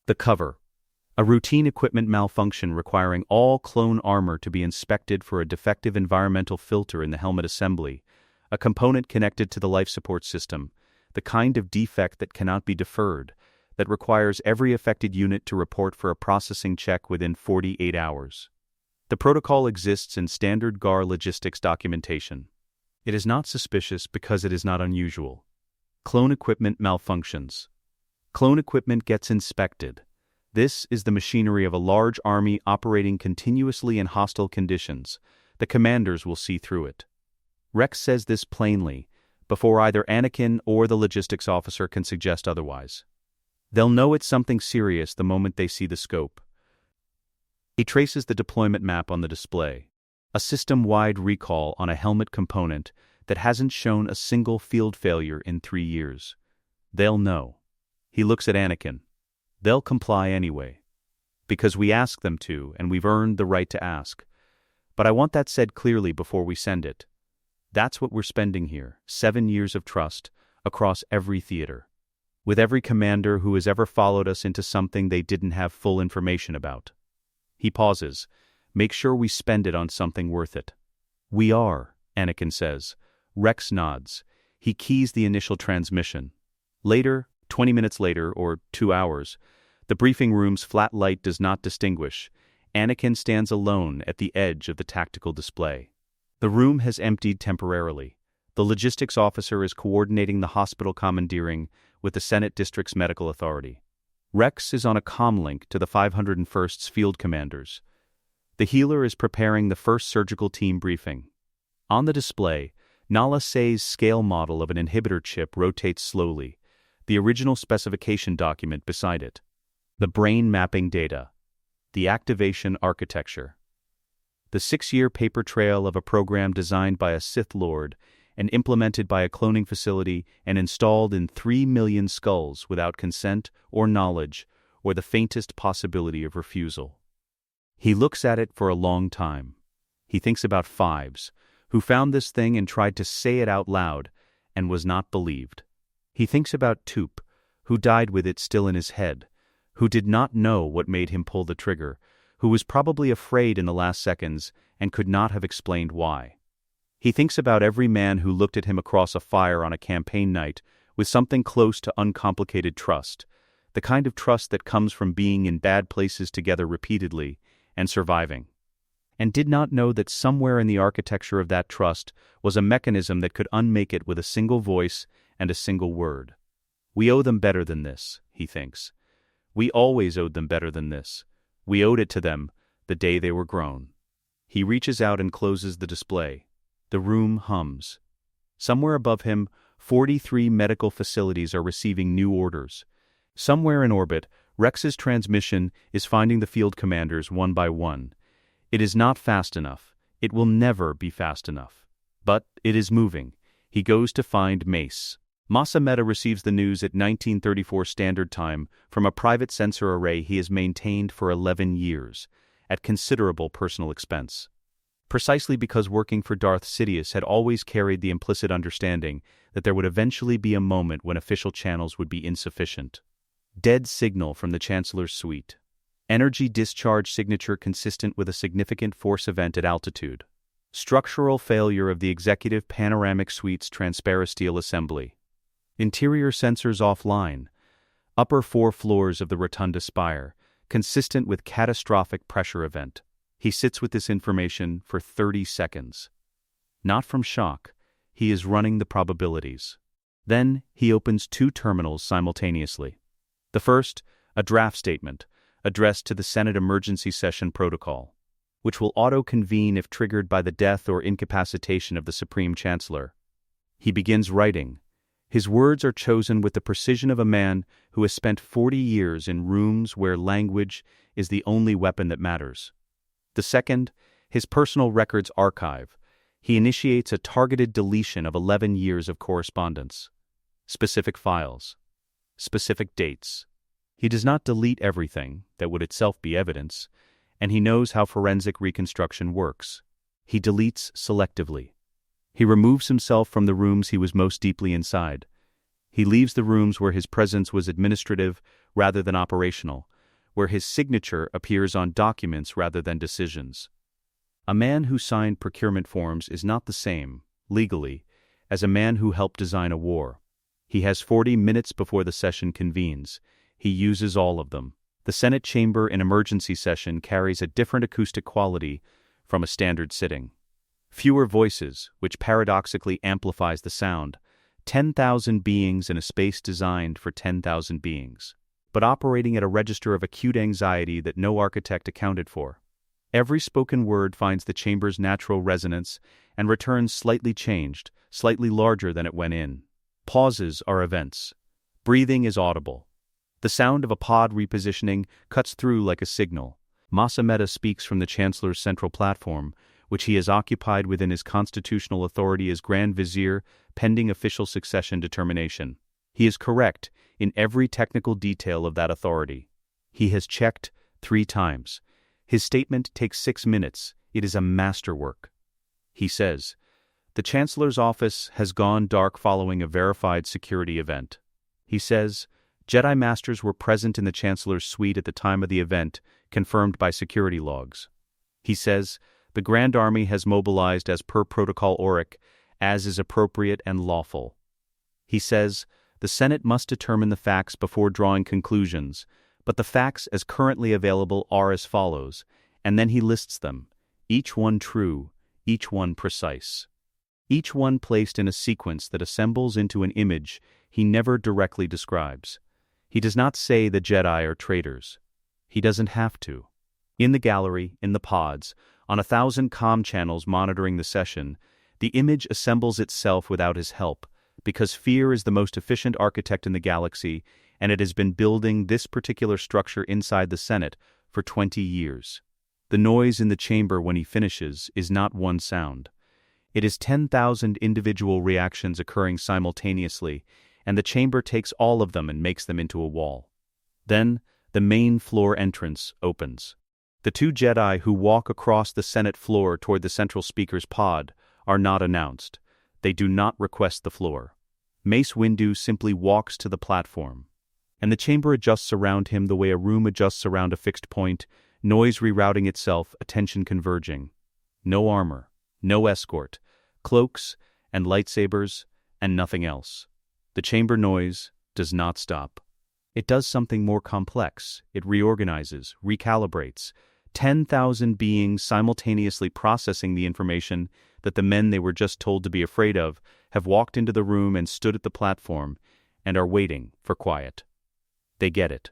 The cover. A routine equipment malfunction requiring all clone armor to be inspected for a defective environmental filter in the helmet assembly, a component connected to the life support system, the kind of defect that cannot be deferred, that requires every affected unit to report for a processing check within 48 hours. The protocol exists in standard GAR logistics documentation. It is not suspicious because it is not unusual. Clone equipment malfunctions. Clone equipment gets inspected. This is the machinery of a large army operating continuously in hostile conditions. The commanders will see through it. Rex says this plainly, before either Anakin or the logistics officer can suggest otherwise. They'll know it's something serious the moment they see the scope. He traces the deployment map on the display, a system-wide recall on a helmet component that hasn't shown a single field failure in 3 years. They'll know. He looks at Anakin. They'll comply anyway. Because we ask them to, and we've earned the right to ask. But I want that said clearly before we send it. That's what we're spending here, 7 years of trust, across every theater. With every commander who has ever followed us into something they didn't have full information about. He pauses. Make sure we spend it on something worth it. "We are," Anakin says. Rex nods. He keys the initial transmission. Later, 20 minutes later, or 2 hours, the briefing room's flat light does not distinguish. Anakin stands alone at the edge of the tactical display. The room has emptied temporarily. The logistics officer is coordinating the hospital commandeering with the Senate District's medical authority. Rex is on a comlink to the 501st's field commanders. The healer is preparing the first surgical team briefing. On the display, Nala Se's scale model of an inhibitor chip rotates slowly, the original specification document beside it. The brain mapping data. The activation architecture. The 6-year paper trail of a program designed by a Sith Lord and implemented by a cloning facility and installed in 3 million skulls without consent or knowledge or the faintest possibility of refusal. He looks at it for a long time. He thinks about Fives, who found this thing and tried to say it out loud and was not believed. He thinks about Toop, who died with it still in his head, who did not know what made him pull the trigger, who was probably afraid in the last seconds and could not have explained why. He thinks about every man who looked at him across a fire on a campaign night with something close to uncomplicated trust, the kind of trust that comes from being in bad places together repeatedly and surviving, and did not know that somewhere in the architecture of that trust was a mechanism that could unmake it with a single voice and a single word. We owe them better than this, he thinks. We always owed them better than this. We owed it to them the day they were grown. He reaches out and closes the display. The room hums. Somewhere above him, 43 medical facilities are receiving new orders. Somewhere in orbit, Rex's transmission is finding the field commanders one by one. It is not fast enough. It will never be fast enough. But it is moving. He goes to find Mace. Masameda receives the news at 1934 Standard Time from a private sensor array he has maintained for 11 years, at considerable personal expense. Precisely because working for Darth Sidious had always carried the implicit understanding that there would eventually be a moment when official channels would be insufficient. Dead signal from the Chancellor's suite. Energy discharge signature consistent with a significant force event at altitude. Structural failure of the executive panoramic suite's transparasteel assembly. Interior sensors offline. Upper 4 floors of the rotunda spire, consistent with catastrophic pressure event. He sits with this information for 30 seconds. Not from shock, he is running the probabilities. Then he opens 2 terminals simultaneously. The first, a draft statement, addressed to the Senate Emergency Session Protocol, which will auto-convene if triggered by the death or incapacitation of the Supreme Chancellor. He begins writing. His words are chosen with the precision of a man who has spent 40 years in rooms where language is the only weapon that matters. The second, his personal records archive. He initiates a targeted deletion of 11 years of correspondence. Specific files. Specific dates. He does not delete everything, that would itself be evidence, and he knows how forensic reconstruction works. He deletes selectively. He removes himself from the rooms he was most deeply inside. He leaves the rooms where his presence was administrative rather than operational, where his signature appears on documents rather than decisions. A man who signed procurement forms is not the same, legally, as a man who helped design a war. He has 40 minutes before the session convenes. He uses all of them. The Senate chamber in emergency session carries a different acoustic quality from a standard sitting. Fewer voices, which paradoxically amplifies the sound. 10,000 beings in a space designed for 10,000 beings, but operating at a register of acute anxiety that no architect accounted for. Every spoken word finds the chamber's natural resonance and returns slightly changed, slightly larger than it went in. Pauses are events. Breathing is audible. The sound of a pod repositioning cuts through like a signal. Masameda speaks from the Chancellor's central platform, which he has occupied within his constitutional authority as Grand Vizier pending official succession determination. He is correct in every technical detail of that authority. He has checked 3 times. His statement takes 6 minutes. It is a masterwork. He says, "The Chancellor's office has gone dark following a verified security event." He says, "Jedi Masters were present in the Chancellor's suite at the time of the event, confirmed by security logs." He says, "The Grand Army has mobilized as per Protocol Auric, as is appropriate and lawful." He says, "The Senate must determine the facts before drawing conclusions, but the facts as currently available are as follows," and then he lists them, each one true, each one precise. Each one placed in a sequence that assembles into an image he never directly describes. He does not say the Jedi are traitors. He doesn't have to. In the gallery, in the pods, on 1,000 comm channels monitoring the session, the image assembles itself without his help, because fear is the most efficient architect in the galaxy, and it has been building this particular structure inside the Senate for 20 years. The noise in the chamber when he finishes is not one sound. It is 10,000 individual reactions occurring simultaneously, and the chamber takes all of them and makes them into a wall. Then, the main floor entrance opens. The 2 Jedi who walk across the Senate floor toward the central speaker's pod are not announced. They do not request the floor. Mace Windu simply walks to the platform, and the chamber adjusts around him the way a room adjusts around a fixed point, noise rerouting itself, attention converging. No armor, no escort, cloaks and lightsabers, and nothing else. The chamber noise does not stop. It does something more complex. It reorganizes, recalibrates. 10,000 beings simultaneously processing the information that the men they were just told to be afraid of have walked into the room and stood at the platform and are waiting for quiet. They get it.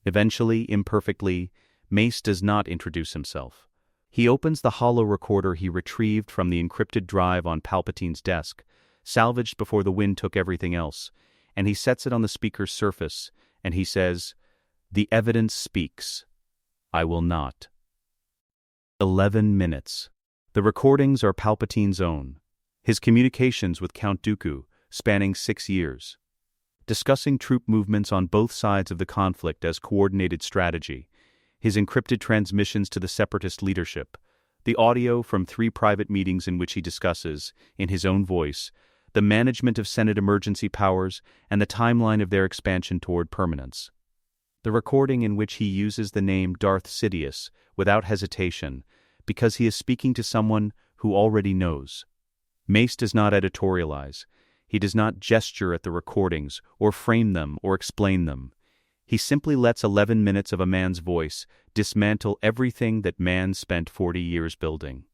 Eventually, imperfectly, Mace does not introduce himself. He opens the holo recorder he retrieved from the encrypted drive on Palpatine's desk, salvaged before the wind took everything else, and he sets it on the speaker's surface, and he says, "The evidence speaks. I will not." 11 minutes. The recordings are Palpatine's own. His communications with Count Dooku, spanning 6 years. Discussing troop movements on both sides of the conflict as coordinated strategy. His encrypted transmissions to the separatist leadership. The audio from 3 private meetings in which he discusses, in his own voice, the management of Senate emergency powers and the timeline of their expansion toward permanence. The recording in which he uses the name Darth Sidious without hesitation, because he is speaking to someone who already knows. Mace does not editorialize. He does not gesture at the recordings, or frame them, or explain them. He simply lets 11 minutes of a man's voice dismantle everything that man spent 40 years building.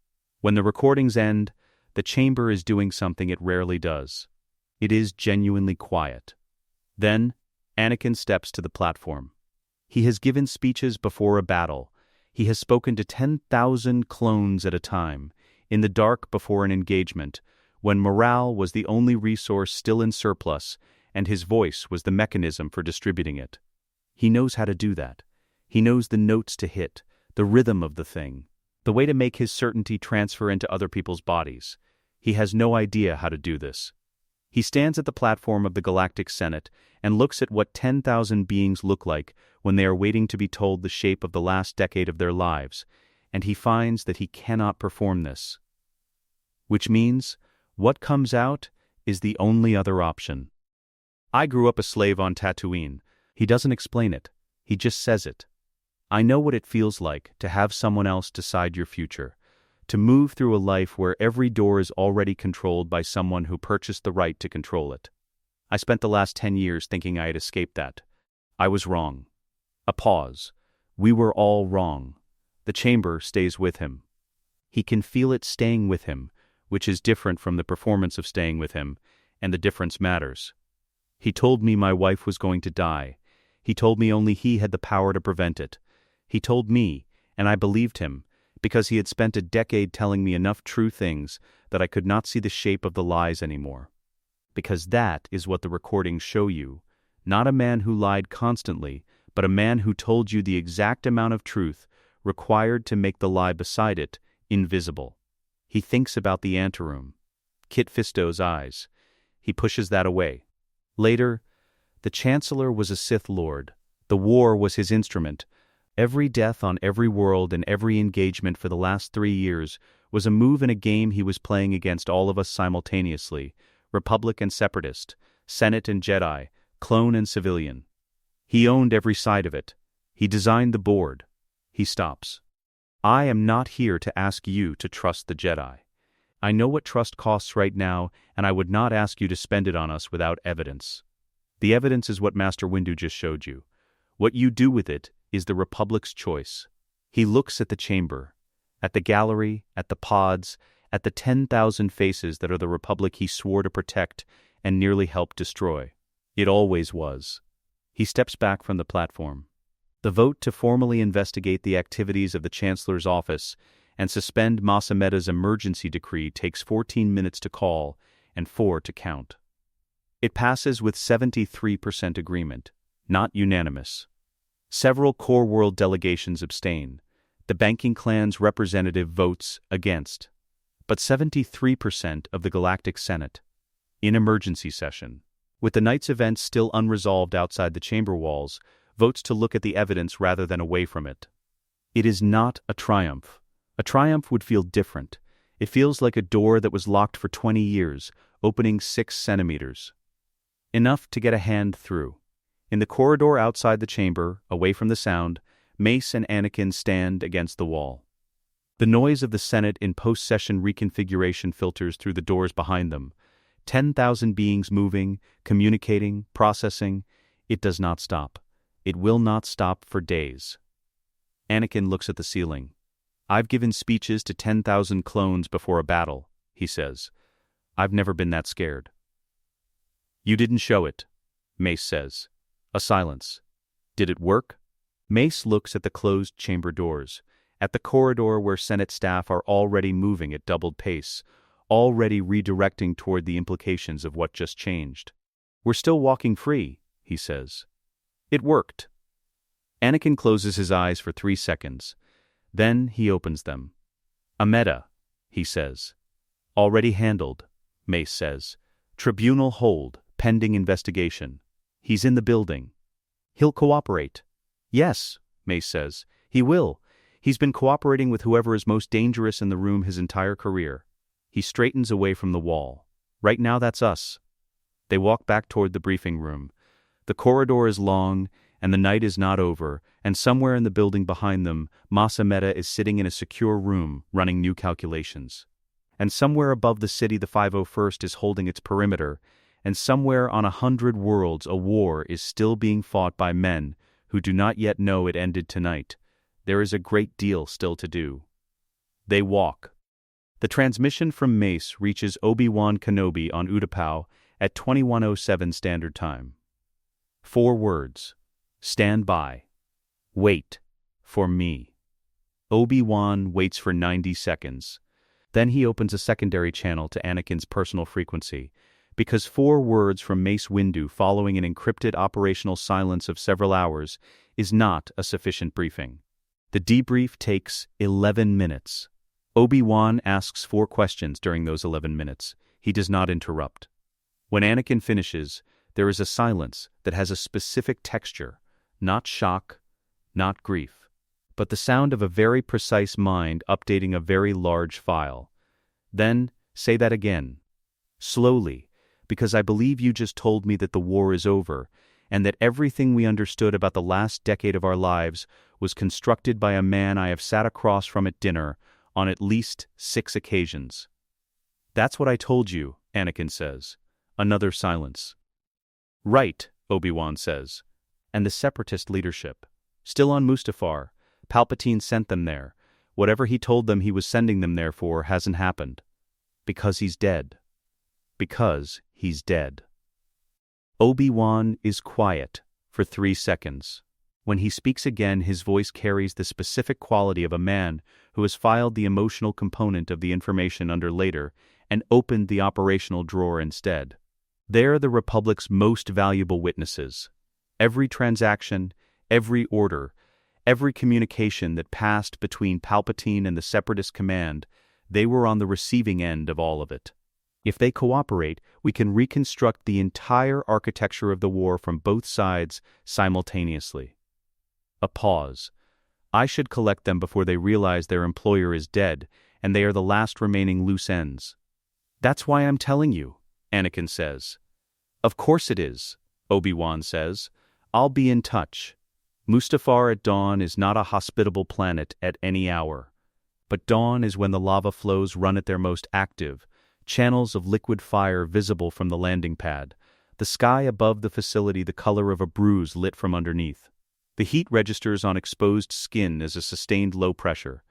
When the recordings end, the chamber is doing something it rarely does. It is genuinely quiet. Then, Anakin steps to the platform. He has given speeches before a battle. He has spoken to 10,000 clones at a time, in the dark before an engagement, when morale was the only resource still in surplus, and his voice was the mechanism for distributing it. He knows how to do that. He knows the notes to hit, the rhythm of the thing, the way to make his certainty transfer into other people's bodies. He has no idea how to do this. He stands at the platform of the Galactic Senate and looks at what 10,000 beings look like when they are waiting to be told the shape of the last decade of their lives, and he finds that he cannot perform this. Which means, what comes out is the only other option. I grew up a slave on Tatooine. He doesn't explain it. He just says it. I know what it feels like to have someone else decide your future, to move through a life where every door is already controlled by someone who purchased the right to control it. I spent the last 10 years thinking I had escaped that. I was wrong. A pause. We were all wrong. The chamber stays with him. He can feel it staying with him, which is different from the performance of staying with him, and the difference matters. He told me my wife was going to die. He told me only he had the power to prevent it. He told me, and I believed him, because he had spent a decade telling me enough true things that I could not see the shape of the lies anymore. Because that is what the recordings show you, not a man who lied constantly, but a man who told you the exact amount of truth required to make the lie beside it invisible. He thinks about the anteroom. Kit Fisto's eyes. He pushes that away. Later, the Chancellor was a Sith Lord. The war was his instrument. Every death on every world and every engagement for the last 3 years was a move in a game he was playing against all of us simultaneously, Republic and Separatist, Senate and Jedi, clone and civilian. He owned every side of it. He designed the board. He stops. I am not here to ask you to trust the Jedi. I know what trust costs right now, and I would not ask you to spend it on us without evidence. The evidence is what Master Windu just showed you. What you do with it is the Republic's choice. He looks at the chamber, at the gallery, at the pods, at the 10,000 faces that are the Republic he swore to protect and nearly helped destroy. It always was. He steps back from the platform. The vote to formally investigate the activities of the Chancellor's office and suspend Masameda's emergency decree takes 14 minutes to call and 4 to count. It passes with 73% agreement, not unanimous. Several core world delegations abstain. The banking clan's representative votes against. But 73% of the Galactic Senate, in emergency session, with the night's events still unresolved outside the chamber walls, votes to look at the evidence rather than away from it. It is not a triumph. A triumph would feel different. It feels like a door that was locked for 20 years, opening 6 centimeters. Enough to get a hand through. In the corridor outside the chamber, away from the sound, Mace and Anakin stand against the wall. The noise of the Senate in post-session reconfiguration filters through the doors behind them. 10,000 beings moving, communicating, processing. It does not stop. It will not stop for days. Anakin looks at the ceiling. I've given speeches to 10,000 clones before a battle, he says. I've never been that scared. You didn't show it, Mace says. A silence. Did it work? Mace looks at the closed chamber doors, at the corridor where Senate staff are already moving at doubled pace, already redirecting toward the implications of what just changed. We're still walking free, he says. It worked. Anakin closes his eyes for 3 seconds. Then he opens them. Ameda, he says. Already handled, Mace says. Tribunal hold, pending investigation. He's in the building. He'll cooperate. Yes, Mace says. He will. He's been cooperating with whoever is most dangerous in the room his entire career. He straightens away from the wall. Right now that's us. They walk back toward the briefing room. The corridor is long, and the night is not over, and somewhere in the building behind them, Masameda is sitting in a secure room, running new calculations. And somewhere above the city the 501st is holding its perimeter, and somewhere on 100 worlds a war is still being fought by men who do not yet know it ended tonight. There is a great deal still to do. They walk. The transmission from Mace reaches Obi-Wan Kenobi on Utapau at 21:07 Standard Time. 4 words. Stand by. Wait. For me. Obi-Wan waits for 90 seconds. Then he opens a secondary channel to Anakin's personal frequency, because 4 words from Mace Windu following an encrypted operational silence of several hours is not a sufficient briefing. The debrief takes 11 minutes. Obi-Wan asks 4 questions during those 11 minutes. He does not interrupt. When Anakin finishes, there is a silence that has a specific texture, not shock, not grief, but the sound of a very precise mind updating a very large file. Then, say that again. Slowly, because I believe you just told me that the war is over, and that everything we understood about the last decade of our lives was constructed by a man I have sat across from at dinner on at least 6 occasions. That's what I told you, Anakin says. Another silence. Right, Obi-Wan says. And the Separatist leadership. Still on Mustafar. Palpatine sent them there. Whatever he told them he was sending them there for hasn't happened. Because he's dead. Because he's dead. Obi-Wan is quiet for 3 seconds. When he speaks again, his voice carries the specific quality of a man who has filed the emotional component of the information under later and opened the operational drawer instead. They're the Republic's most valuable witnesses. Every transaction, every order, every communication that passed between Palpatine and the Separatist command, they were on the receiving end of all of it. If they cooperate, we can reconstruct the entire architecture of the war from both sides simultaneously. A pause. I should collect them before they realize their employer is dead, and they are the last remaining loose ends. That's why I'm telling you, Anakin says. Of course it is, Obi-Wan says. I'll be in touch. Mustafar at dawn is not a hospitable planet at any hour. But dawn is when the lava flows run at their most active, channels of liquid fire visible from the landing pad, the sky above the facility the color of a bruise lit from underneath. The heat registers on exposed skin as a sustained low pressure.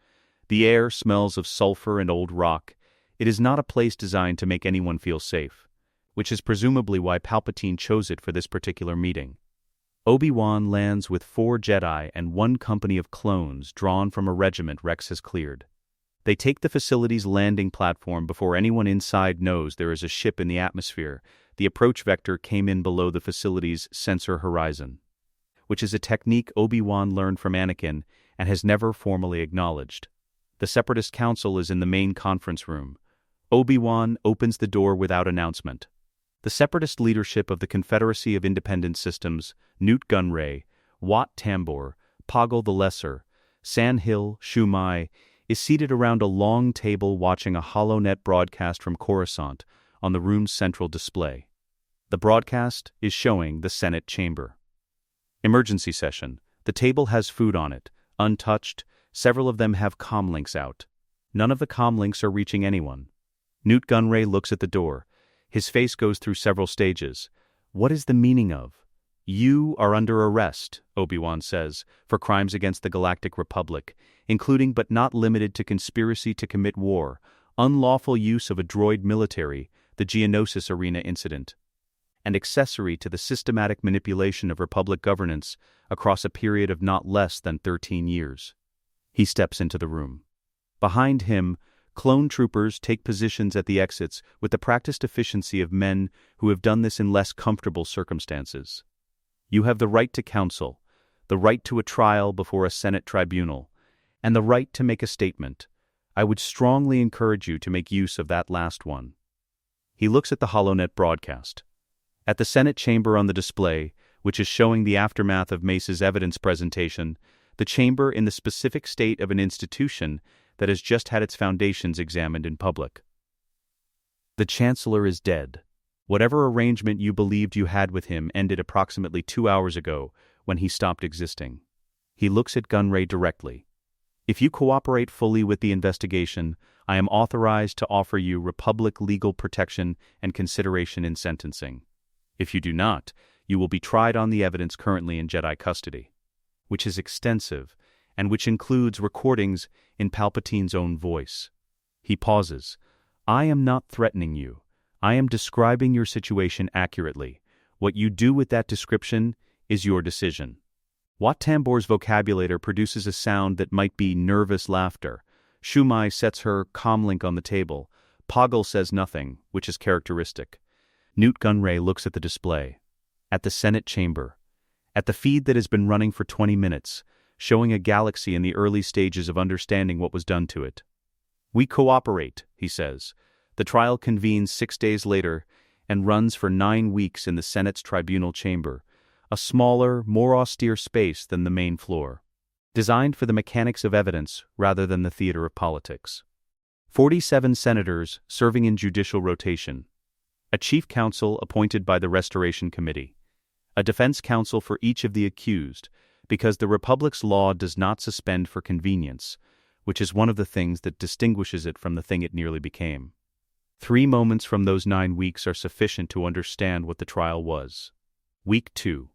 The air smells of sulfur and old rock. It is not a place designed to make anyone feel safe, which is presumably why Palpatine chose it for this particular meeting. Obi-Wan lands with 4 Jedi and 1 company of clones drawn from a regiment Rex has cleared. They take the facility's landing platform before anyone inside knows there is a ship in the atmosphere. The approach vector came in below the facility's sensor horizon, which is a technique Obi-Wan learned from Anakin and has never formally acknowledged. The Separatist Council is in the main conference room. Obi-Wan opens the door without announcement. The Separatist leadership of the Confederacy of Independent Systems, Newt Gunray, Wat Tambor, Poggle the Lesser, Sandhill, Shumai, is seated around a long table watching a HoloNet broadcast from Coruscant on the room's central display. The broadcast is showing the Senate chamber. Emergency session. The table has food on it, untouched. Several of them have comlinks out. None of the comlinks are reaching anyone. Newt Gunray looks at the door. His face goes through several stages. What is the meaning of? You are under arrest, Obi-Wan says, for crimes against the Galactic Republic, including but not limited to conspiracy to commit war, unlawful use of a droid military, the Geonosis Arena incident, and accessory to the systematic manipulation of Republic governance across a period of not less than 13 years. He steps into the room. Behind him, clone troopers take positions at the exits with the practiced efficiency of men who have done this in less comfortable circumstances. You have the right to counsel, the right to a trial before a Senate tribunal, and the right to make a statement. I would strongly encourage you to make use of that last one. He looks at the HoloNet broadcast. At the Senate chamber on the display, which is showing the aftermath of Mace's evidence presentation, the chamber in the specific state of an institution that has just had its foundations examined in public. The Chancellor is dead. Whatever arrangement you believed you had with him ended approximately 2 hours ago when he stopped existing. He looks at Gunray directly. If you cooperate fully with the investigation, I am authorized to offer you Republic legal protection and consideration in sentencing. If you do not, you will be tried on the evidence currently in Jedi custody, which is extensive and which includes recordings in Palpatine's own voice. He pauses. I am not threatening you. I am describing your situation accurately. What you do with that description is your decision. Wat Tambor's vocabulator produces a sound that might be nervous laughter. Shumai sets her comlink on the table. Poggle says nothing, which is characteristic. Newt Gunray looks at the display. At the Senate chamber. At the feed that has been running for 20 minutes, showing a galaxy in the early stages of understanding what was done to it. We cooperate, he says. The trial convenes 6 days later and runs for 9 weeks in the Senate's tribunal chamber, a smaller, more austere space than the main floor, designed for the mechanics of evidence rather than the theater of politics. 47 senators serving in judicial rotation, a chief counsel appointed by the Restoration Committee, a defense counsel for each of the accused, because the Republic's law does not suspend for convenience, which is one of the things that distinguishes it from the thing it nearly became. 3 moments from those 9 weeks are sufficient to understand what the trial was. Week 2.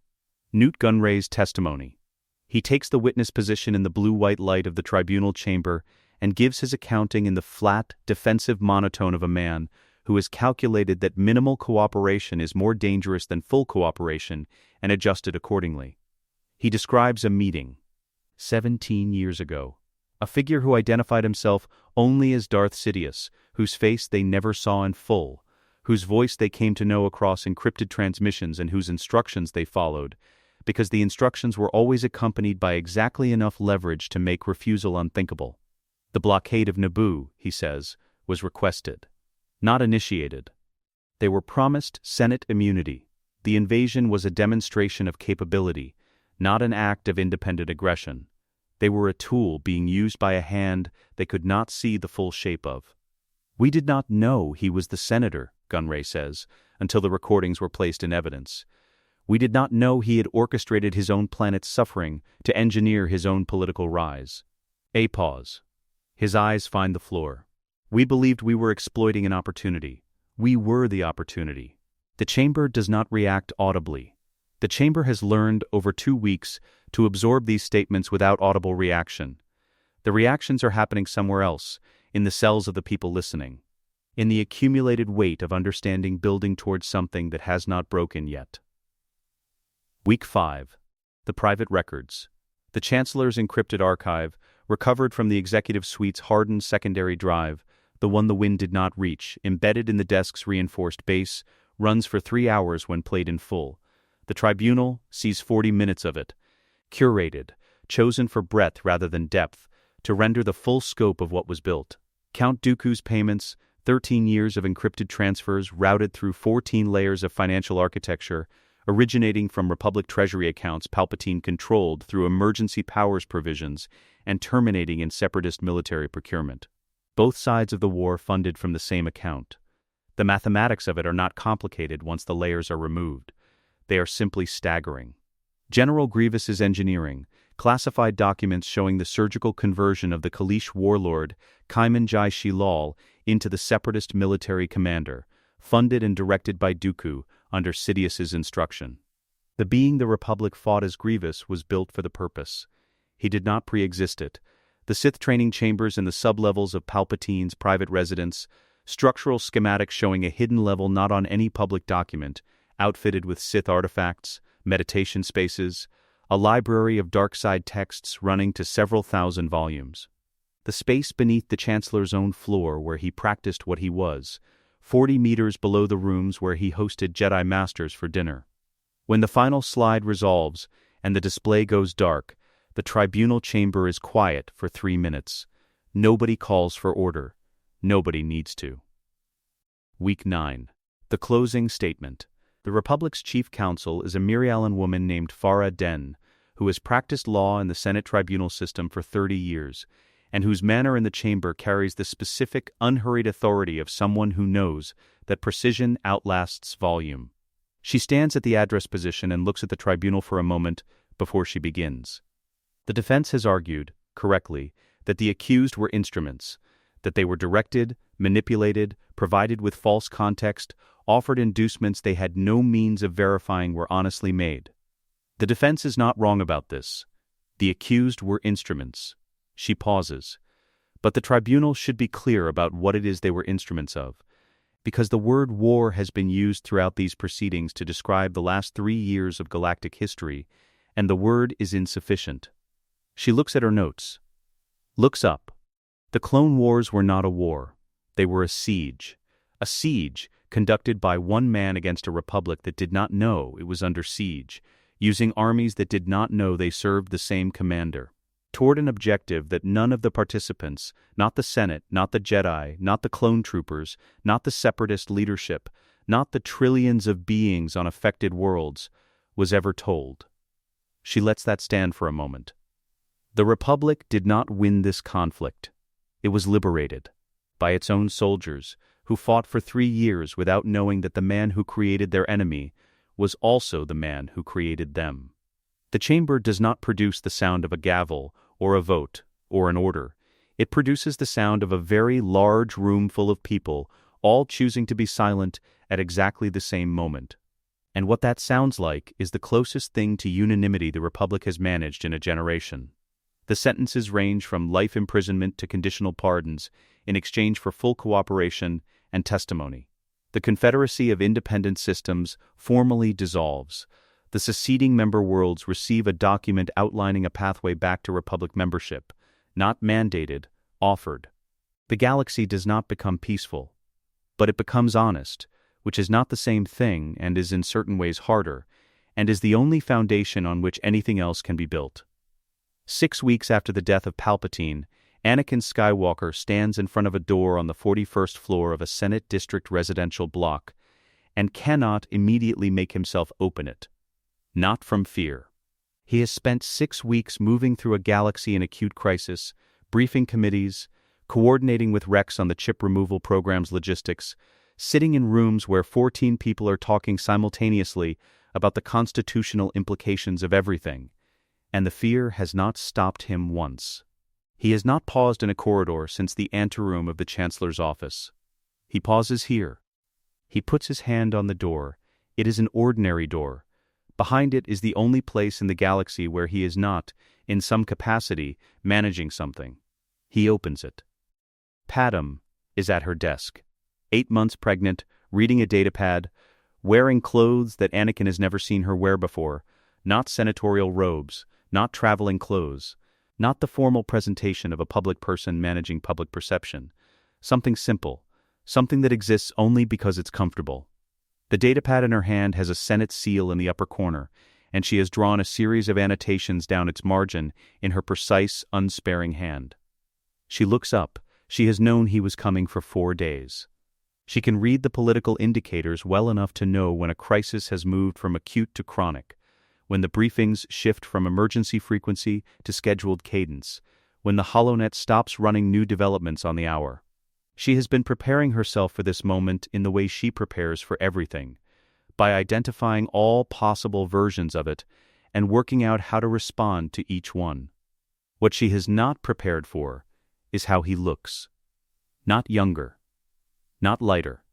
Newt Gunray's testimony. He takes the witness position in the blue-white light of the tribunal chamber and gives his accounting in the flat, defensive monotone of a man who has calculated that minimal cooperation is more dangerous than full cooperation and adjusted accordingly. He describes a meeting 17 years ago. A figure who identified himself only as Darth Sidious, whose face they never saw in full, whose voice they came to know across encrypted transmissions and whose instructions they followed, because the instructions were always accompanied by exactly enough leverage to make refusal unthinkable. The blockade of Naboo, he says, was requested, not initiated. They were promised Senate immunity. The invasion was a demonstration of capability, not an act of independent aggression. They were a tool being used by a hand they could not see the full shape of. We did not know he was the senator, Gunray says, until the recordings were placed in evidence. We did not know he had orchestrated his own planet's suffering to engineer his own political rise. A pause. His eyes find the floor. We believed we were exploiting an opportunity. We were the opportunity. The chamber does not react audibly. The chamber has learned over 2 weeks to absorb these statements without audible reaction. The reactions are happening somewhere else, in the cells of the people listening, in the accumulated weight of understanding building towards something that has not broken yet. Week 5. The private records. The Chancellor's encrypted archive, recovered from the Executive Suite's hardened secondary drive, the one the wind did not reach, embedded in the desk's reinforced base, runs for 3 hours when played in full. The tribunal sees 40 minutes of it, curated, chosen for breadth rather than depth, to render the full scope of what was built. Count Dooku's payments, 13 years of encrypted transfers routed through 14 layers of financial architecture, originating from Republic Treasury accounts Palpatine controlled through emergency powers provisions and terminating in separatist military procurement. Both sides of the war funded from the same account. The mathematics of it are not complicated once the layers are removed. They are simply staggering. General Grievous's engineering, classified documents showing the surgical conversion of the Kaleesh warlord Kaiman Jai Shilal into the separatist military commander, funded and directed by Dooku under Sidious's instruction. The being the Republic fought as Grievous was built for the purpose. He did not pre-exist it. The Sith training chambers in the sublevels of Palpatine's private residence, structural schematics showing a hidden level not on any public document, outfitted with Sith artifacts, meditation spaces, a library of dark side texts running to several thousand volumes. The space beneath the Chancellor's own floor where he practiced what he was, 40 meters below the rooms where he hosted Jedi Masters for dinner. When the final slide resolves and the display goes dark, the tribunal chamber is quiet for 3 minutes. Nobody calls for order. Nobody needs to. Week 9. The closing statement. The Republic's chief counsel is a Mirialan woman named Farah Den, who has practiced law in the Senate tribunal system for 30 years, and whose manner in the chamber carries the specific, unhurried authority of someone who knows that precision outlasts volume. She stands at the address position and looks at the tribunal for a moment before she begins. The defense has argued, correctly, that the accused were instruments, that they were directed, manipulated, provided with false context, offered inducements they had no means of verifying were honestly made. The defense is not wrong about this. The accused were instruments. She pauses. But the tribunal should be clear about what it is they were instruments of, because the word war has been used throughout these proceedings to describe the last 3 years of galactic history, and the word is insufficient. She looks at her notes. Looks up. The Clone Wars were not a war. They were a siege. A siege conducted by one man against a republic that did not know it was under siege, using armies that did not know they served the same commander, toward an objective that none of the participants, not the Senate, not the Jedi, not the clone troopers, not the separatist leadership, not the trillions of beings on affected worlds, was ever told. She lets that stand for a moment. The Republic did not win this conflict. It was liberated by its own soldiers, who fought for 3 years without knowing that the man who created their enemy was also the man who created them. The chamber does not produce the sound of a gavel, or a vote, or an order. It produces the sound of a very large room full of people, all choosing to be silent at exactly the same moment. And what that sounds like is the closest thing to unanimity the Republic has managed in a generation. The sentences range from life imprisonment to conditional pardons in exchange for full cooperation and testimony. The Confederacy of Independent Systems formally dissolves. The seceding member worlds receive a document outlining a pathway back to Republic membership, not mandated, offered. The galaxy does not become peaceful, but it becomes honest, which is not the same thing and is in certain ways harder, and is the only foundation on which anything else can be built. 6 weeks after the death of Palpatine, Anakin Skywalker stands in front of a door on the 41st floor of a Senate district residential block and cannot immediately make himself open it. Not from fear. He has spent 6 weeks moving through a galaxy in acute crisis, briefing committees, coordinating with Rex on the chip removal program's logistics, sitting in rooms where 14 people are talking simultaneously about the constitutional implications of everything, and the fear has not stopped him once. He has not paused in a corridor since the anteroom of the Chancellor's office. He pauses here. He puts his hand on the door. It is an ordinary door. Behind it is the only place in the galaxy where he is not, in some capacity, managing something. He opens it. Padam is at her desk, 8 months pregnant, reading a datapad, wearing clothes that Anakin has never seen her wear before, Not senatorial robes, not traveling clothes, not the formal presentation of a public person managing public perception. Something simple, something that exists only because it's comfortable. The datapad in her hand has a Senate seal in the upper corner, and she has drawn a series of annotations down its margin in her precise, unsparing hand. She looks up. She has known he was coming for 4 days. She can read the political indicators well enough to know when a crisis has moved from acute to chronic, when the briefings shift from emergency frequency to scheduled cadence, when the HoloNet stops running new developments on the hour. She has been preparing herself for this moment in the way she prepares for everything, by identifying all possible versions of it and working out how to respond to each one. What she has not prepared for is how he looks. Not younger. Not lighter.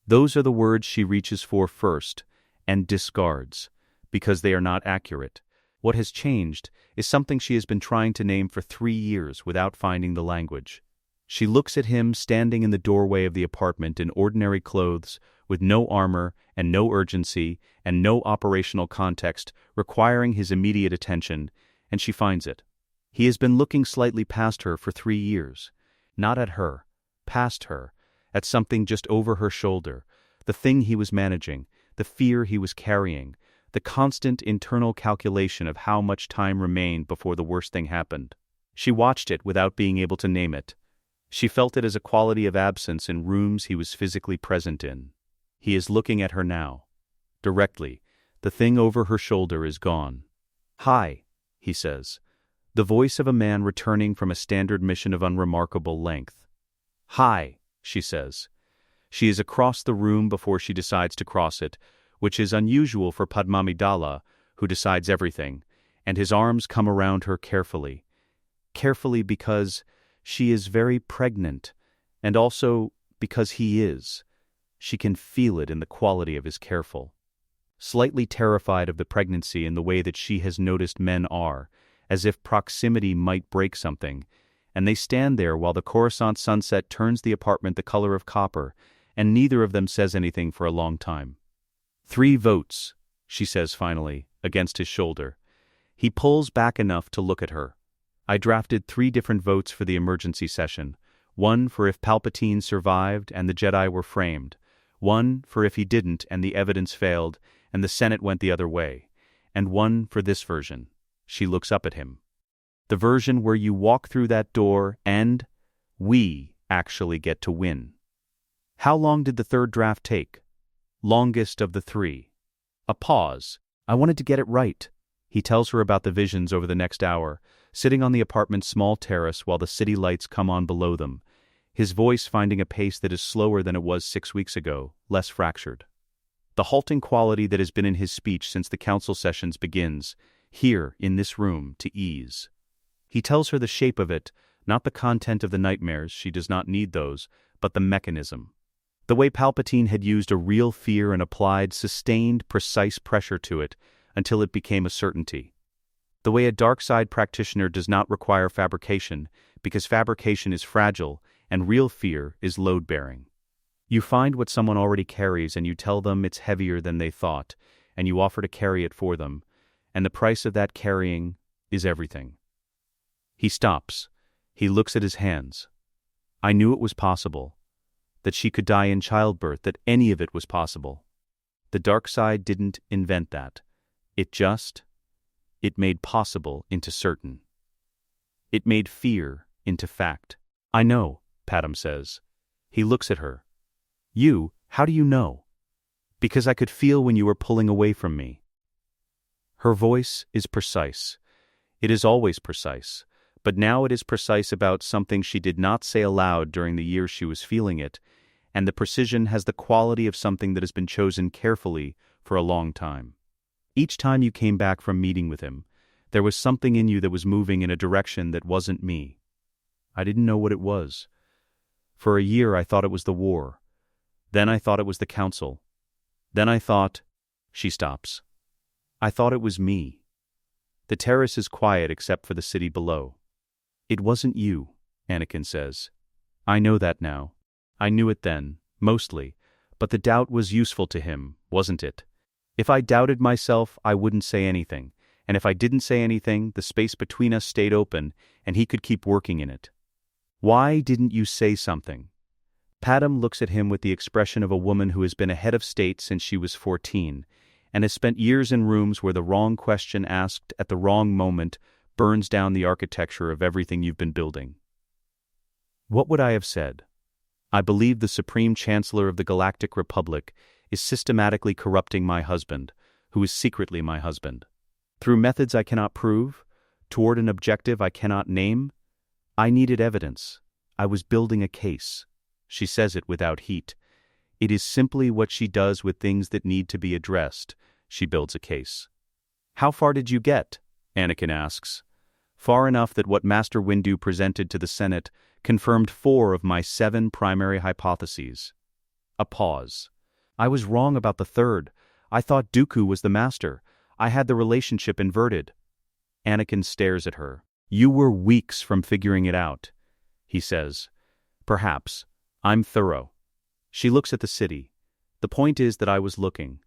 Those are the words she reaches for first and discards, because they are not accurate. What has changed is something she has been trying to name for 3 years without finding the language. She looks at him standing in the doorway of the apartment in ordinary clothes, with no armor and no urgency and no operational context requiring his immediate attention, and she finds it. He has been looking slightly past her for 3 years. Not at her, past her, at something just over her shoulder, the thing he was managing, the fear he was carrying, the constant internal calculation of how much time remained before the worst thing happened. She watched it without being able to name it. She felt it as a quality of absence in rooms he was physically present in. He is looking at her now. Directly, the thing over her shoulder is gone. "Hi," he says, the voice of a man returning from a standard mission of unremarkable length. "Hi," she says. She is across the room before she decides to cross it, which is unusual for Padmamidala, who decides everything, and his arms come around her carefully. Carefully because she is very pregnant, and also because he is. She can feel it in the quality of his careful. Slightly terrified of the pregnancy in the way that she has noticed men are, as if proximity might break something, and they stand there while the Coruscant sunset turns the apartment the color of copper, and neither of them says anything for a long time. 3 votes, she says finally, against his shoulder. He pulls back enough to look at her. I drafted 3 different votes for the emergency session. 1 for if Palpatine survived and the Jedi were framed. 1 for if he didn't and the evidence failed and the Senate went the other way. And 1 for this version. She looks up at him. The version where you walk through that door and we actually get to win. How long did the 3rd draft take? Longest of the 3. A pause. I wanted to get it right. He tells her about the visions over the next hour, sitting on the apartment's small terrace while the city lights come on below them, his voice finding a pace that is slower than it was 6 weeks ago, less fractured. The halting quality that has been in his speech since the council sessions begins, here, in this room, to ease. He tells her the shape of it, not the content of the nightmares, she does not need those, but the mechanism. The way Palpatine had used a real fear and applied sustained, precise pressure to it until it became a certainty. The way a dark side practitioner does not require fabrication, because fabrication is fragile and real fear is load-bearing. You find what someone already carries and you tell them it's heavier than they thought, and you offer to carry it for them, and the price of that carrying is everything. He stops. He looks at his hands. I knew it was possible. That she could die in childbirth, that any of it was possible. The dark side didn't invent that. It made possible into certain. It made fear into fact. I know, Padam says. He looks at her. You, how do you know? Because I could feel when you were pulling away from me. Her voice is precise. It is always precise, but now it is precise about something she did not say aloud during the years she was feeling it, and the precision has the quality of something that has been chosen carefully for a long time. Each time you came back from meeting with him, there was something in you that was moving in a direction that wasn't me. I didn't know what it was. For a year I thought it was the war. Then I thought it was the council. Then I thought... She stops. I thought it was me. The terrace is quiet except for the city below. It wasn't you, Anakin says. I know that now. I knew it then, mostly, but the doubt was useful to him, wasn't it? If I doubted myself, I wouldn't say anything, and if I didn't say anything, the space between us stayed open, and he could keep working in it. Why didn't you say something? Padam looks at him with the expression of a woman who has been a head of state since she was 14, and has spent years in rooms where the wrong question asked at the wrong moment burns down the architecture of everything you've been building. What would I have said? I believe the Supreme Chancellor of the Galactic Republic is systematically corrupting my husband, who is secretly my husband. Through methods I cannot prove, toward an objective I cannot name. I needed evidence. I was building a case. She says it without heat. It is simply what she does with things that need to be addressed. She builds a case. How far did you get? Anakin asks. Far enough that what Master Windu presented to the Senate confirmed 4 of my 7 primary hypotheses. A pause. I was wrong about the 3rd. I thought Dooku was the master. I had the relationship inverted. Anakin stares at her. You were weeks from figuring it out, he says. Perhaps. I'm thorough. She looks at the city. The point is that I was looking.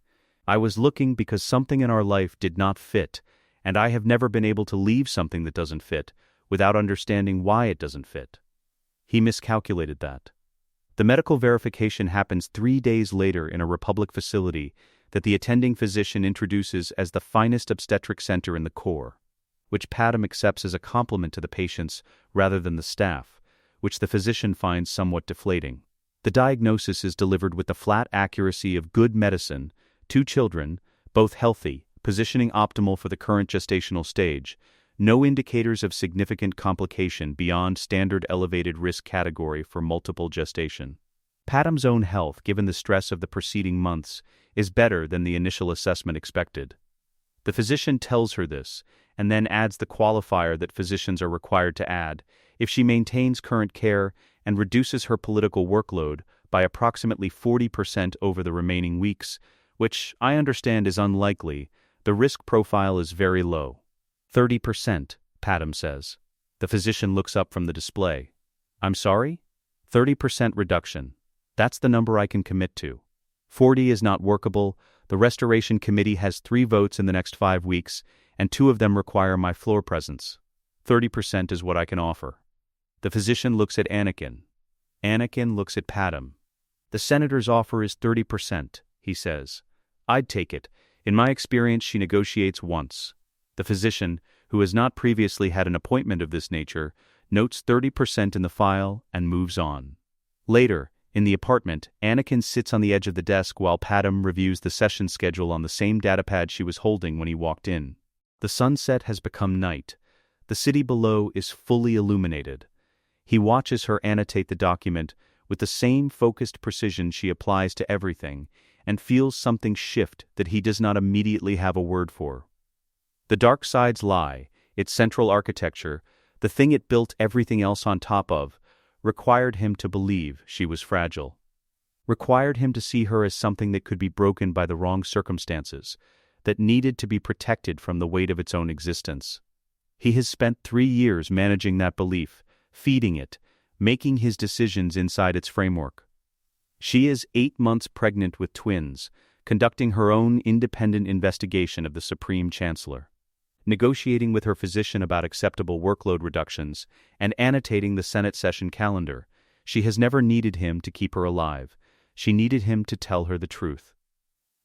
I was looking because something in our life did not fit, and I have never been able to leave something that doesn't fit without understanding why it doesn't fit. He miscalculated that. The medical verification happens 3 days later in a Republic facility that the attending physician introduces as the finest obstetric center in the Corps, which Padam accepts as a compliment to the patients rather than the staff, which the physician finds somewhat deflating. The diagnosis is delivered with the flat accuracy of good medicine, 2 children, both healthy, positioning optimal for the current gestational stage, no indicators of significant complication beyond standard elevated risk category for multiple gestation. Padam's own health, given the stress of the preceding months, is better than the initial assessment expected. The physician tells her this, and then adds the qualifier that physicians are required to add if she maintains current care and reduces her political workload by approximately 40% over the remaining weeks, which I understand is unlikely. The risk profile is very low. 30%, Padam says. The physician looks up from the display. I'm sorry? 30% reduction. That's the number I can commit to. 40 is not workable. The Restoration Committee has 3 votes in the next 5 weeks, and 2 of them require my floor presence. 30% is what I can offer. The physician looks at Anakin. Anakin looks at Padam. The senator's offer is 30%, he says. I'd take it. In my experience, she negotiates once. The physician, who has not previously had an appointment of this nature, notes 30% in the file and moves on. Later, in the apartment, Anakin sits on the edge of the desk while Padam reviews the session schedule on the same datapad she was holding when he walked in. The sunset has become night. The city below is fully illuminated. He watches her annotate the document with the same focused precision she applies to everything, and feels something shift that he does not immediately have a word for. The dark side's lie, its central architecture, the thing it built everything else on top of, required him to believe she was fragile. Required him to see her as something that could be broken by the wrong circumstances, that needed to be protected from the weight of its own existence. He has spent 3 years managing that belief, feeding it, making his decisions inside its framework. She is 8 months pregnant with twins, conducting her own independent investigation of the Supreme Chancellor, negotiating with her physician about acceptable workload reductions, and annotating the Senate session calendar. She has never needed him to keep her alive. She needed him to tell her the truth.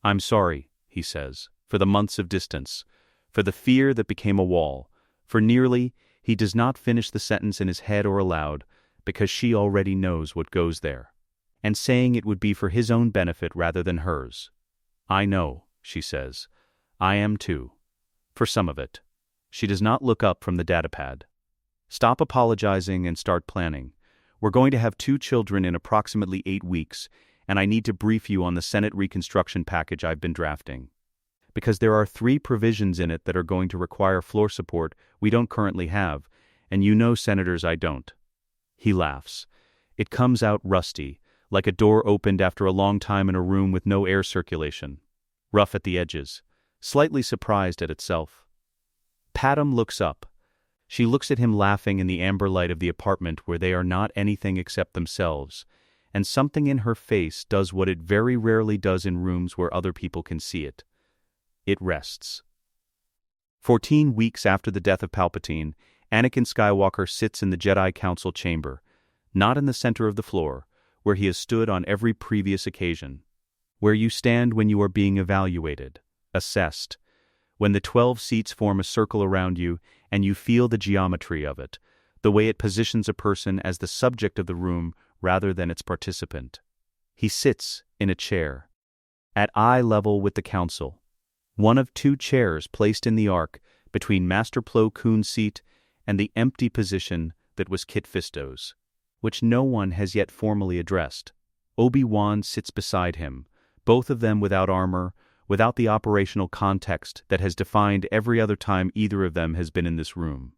I'm sorry, he says, for the months of distance, for the fear that became a wall, for nearly, he does not finish the sentence in his head or aloud, because she already knows what goes there, and saying it would be for his own benefit rather than hers. I know, she says. I am too. For some of it. She does not look up from the datapad. Stop apologizing and start planning. We're going to have 2 children in approximately 8 weeks, and I need to brief you on the Senate reconstruction package I've been drafting. Because there are 3 provisions in it that are going to require floor support we don't currently have, and you know, senators, I don't. He laughs. It comes out rusty, like a door opened after a long time in a room with no air circulation. Rough at the edges, slightly surprised at itself. Padam looks up. She looks at him laughing in the amber light of the apartment where they are not anything except themselves, and something in her face does what it very rarely does in rooms where other people can see it. It rests. 14 weeks after the death of Palpatine, Anakin Skywalker sits in the Jedi Council chamber, not in the center of the floor, where he has stood on every previous occasion. Where you stand when you are being evaluated, assessed, when the 12 seats form a circle around you and you feel the geometry of it, the way it positions a person as the subject of the room rather than its participant. He sits in a chair, at eye level with the council, one of 2 chairs placed in the arc between Master Plo Koon's seat and the empty position that was Kit Fisto's, which no one has yet formally addressed. Obi-Wan sits beside him, both of them without armor, without the operational context that has defined every other time either of them has been in this room.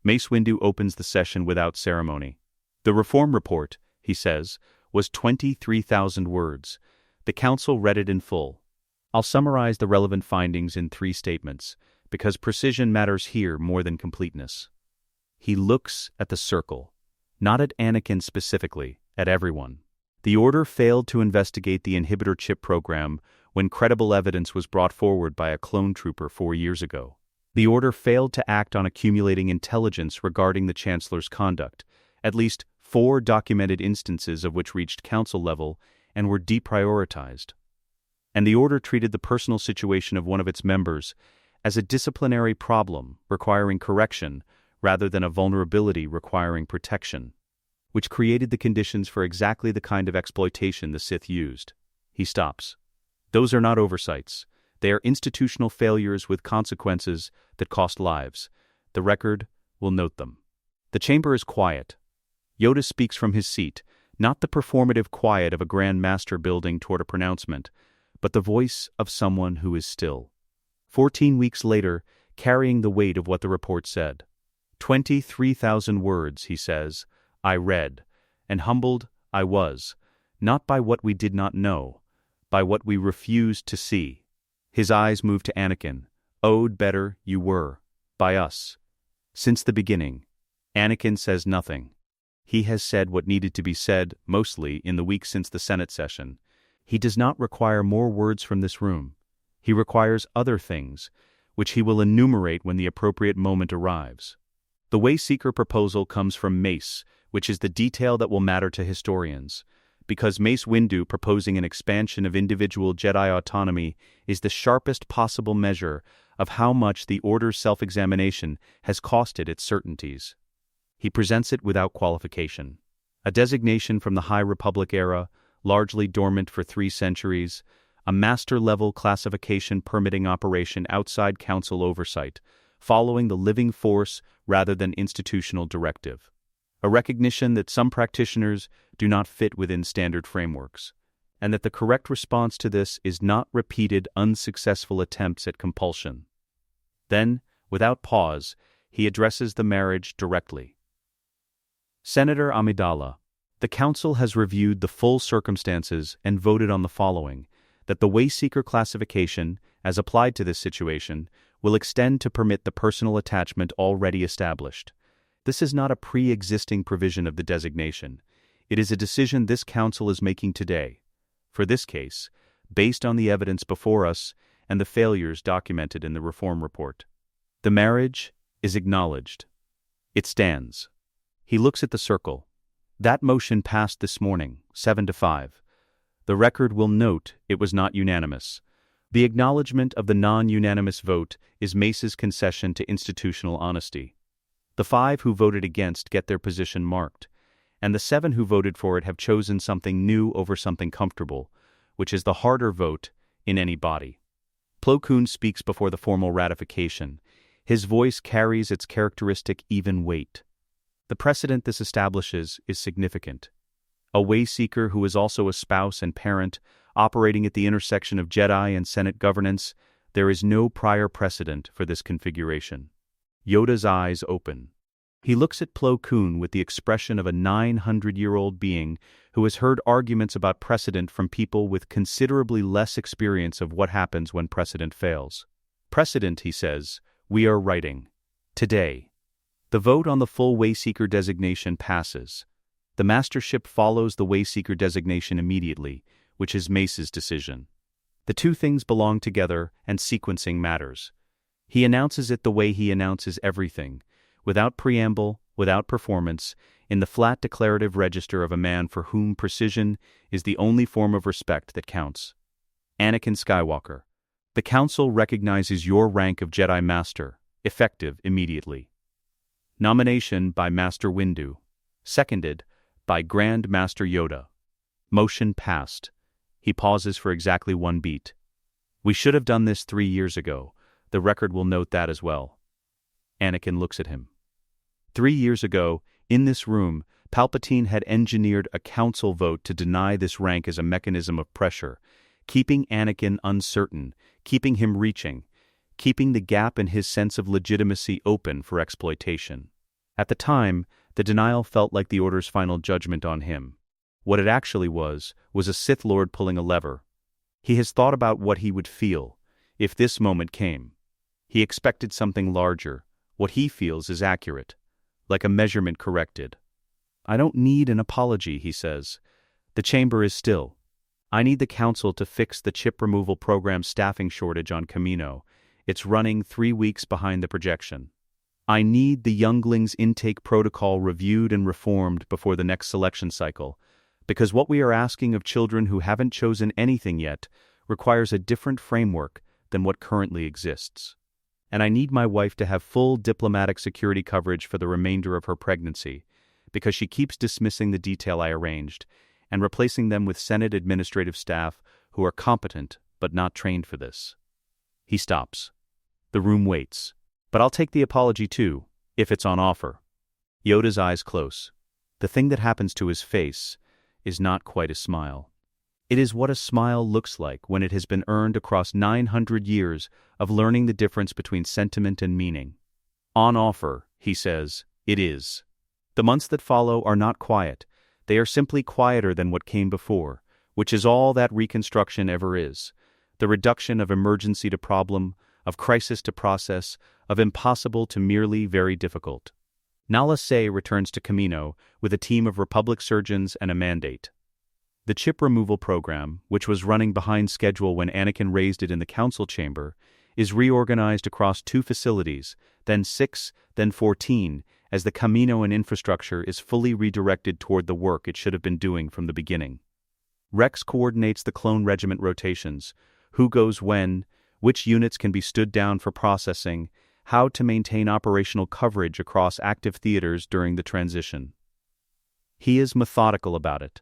Mace Windu opens the session without ceremony. The reform report, he says, was 23,000 words. The council read it in full. I'll summarize the relevant findings in 3 statements, because precision matters here more than completeness. He looks at the circle, not at Anakin specifically, at everyone. The Order failed to investigate the inhibitor chip program when credible evidence was brought forward by a clone trooper 4 years ago. The Order failed to act on accumulating intelligence regarding the Chancellor's conduct, at least 4 documented instances of which reached council level and were deprioritized. And the Order treated the personal situation of one of its members as a disciplinary problem requiring correction rather than a vulnerability requiring protection, which created the conditions for exactly the kind of exploitation the Sith used. He stops. Those are not oversights. They are institutional failures with consequences that cost lives. The record will note them. The chamber is quiet. Yoda speaks from his seat, not the performative quiet of a Grand Master building toward a pronouncement, but the voice of someone who is still. 14 weeks later, carrying the weight of what the report said. 23,000 words, he says, I read, and humbled I was, not by what we did not know, by what we refused to see. His eyes moved to Anakin. Owed better you were, by us. Since the beginning, Anakin says nothing. He has said what needed to be said, mostly in the week since the Senate session. He does not require more words from this room. He requires other things, which he will enumerate when the appropriate moment arrives. The Wayseeker proposal comes from Mace, which is the detail that will matter to historians, because Mace Windu proposing an expansion of individual Jedi autonomy is the sharpest possible measure of how much the Order's self-examination has costed its certainties. He presents it without qualification. A designation from the High Republic era, largely dormant for 3 centuries, a master-level classification permitting operation outside council oversight, following the living force rather than institutional directive. A recognition that some practitioners do not fit within standard frameworks, and that the correct response to this is not repeated unsuccessful attempts at compulsion. Then, without pause, he addresses the marriage directly. Senator Amidala, the Council has reviewed the full circumstances and voted on the following: that the Wayseeker classification, as applied to this situation, will extend to permit the personal attachment already established. This is not a pre-existing provision of the designation. It is a decision this Council is making today, for this case, based on the evidence before us and the failures documented in the reform report. The marriage is acknowledged. It stands. He looks at the circle. That motion passed this morning, 7-5. The record will note it was not unanimous. The acknowledgement of the non-unanimous vote is Mace's concession to institutional honesty. The 5 who voted against get their position marked, and the 7 who voted for it have chosen something new over something comfortable, which is the harder vote in any body. Plo Koon speaks before the formal ratification. His voice carries its characteristic even weight. The precedent this establishes is significant. A Wayseeker who is also a spouse and parent, operating at the intersection of Jedi and Senate governance, there is no prior precedent for this configuration. Yoda's eyes open. He looks at Plo Koon with the expression of a 900-year-old being who has heard arguments about precedent from people with considerably less experience of what happens when precedent fails. Precedent, he says, we are writing. Today. The vote on the full Wayseeker designation passes. The mastership follows the Wayseeker designation immediately, which is Mace's decision. The two things belong together, and sequencing matters. He announces it the way he announces everything, without preamble, without performance, in the flat declarative register of a man for whom precision is the only form of respect that counts. Anakin Skywalker. The Council recognizes your rank of Jedi Master, effective immediately. Nomination by Master Windu. Seconded by Grand Master Yoda. Motion passed. He pauses for exactly one beat. We should have done this 3 years ago. The record will note that as well. Anakin looks at him. 3 years ago, in this room, Palpatine had engineered a council vote to deny this rank as a mechanism of pressure, keeping Anakin uncertain, keeping him reaching, keeping the gap in his sense of legitimacy open for exploitation. At the time, the denial felt like the Order's final judgment on him. What it actually was a Sith Lord pulling a lever. He has thought about what he would feel if this moment came. He expected something larger. What he feels is accurate, like a measurement corrected. I don't need an apology, he says. The chamber is still. I need the Council to fix the chip removal program staffing shortage on Kamino. It's running 3 weeks behind the projection. I need the younglings' intake protocol reviewed and reformed before the next selection cycle, because what we are asking of children who haven't chosen anything yet requires a different framework than what currently exists. And I need my wife to have full diplomatic security coverage for the remainder of her pregnancy, because she keeps dismissing the detail I arranged and replacing them with Senate administrative staff who are competent but not trained for this. He stops. The room waits. But I'll take the apology too, if it's on offer. Yoda's eyes close. The thing that happens to his face is not quite a smile. It is what a smile looks like when it has been earned across 900 years of learning the difference between sentiment and meaning. On offer, he says, it is. The months that follow are not quiet. They are simply quieter than what came before, which is all that reconstruction ever is. The reduction of emergency to problem, of crisis to process, of impossible to merely very difficult. Nala Se returns to Kamino with a team of Republic surgeons and a mandate. The chip removal program, which was running behind schedule when Anakin raised it in the council chamber, is reorganized across 2 facilities, then 6, then 14, as the Kaminoan infrastructure is fully redirected toward the work it should have been doing from the beginning. Rex coordinates the clone regiment rotations, who goes when, which units can be stood down for processing, how to maintain operational coverage across active theaters during the transition. He is methodical about it.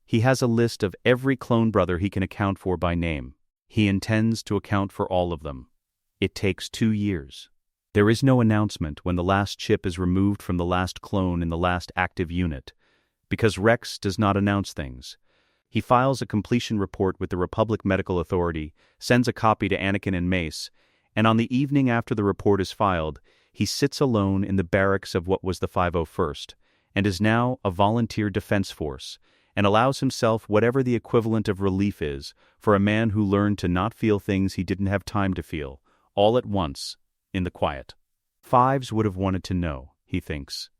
He has a list of every clone brother he can account for by name. He intends to account for all of them. It takes 2 years. There is no announcement when the last chip is removed from the last clone in the last active unit, because Rex does not announce things. He files a completion report with the Republic Medical Authority, sends a copy to Anakin and Mace, and on the evening after the report is filed, he sits alone in the barracks of what was the 501st, and is now a volunteer defense force, and allows himself whatever the equivalent of relief is for a man who learned to not feel things he didn't have time to feel, all at once, in the quiet. Fives would have wanted to know, he thinks.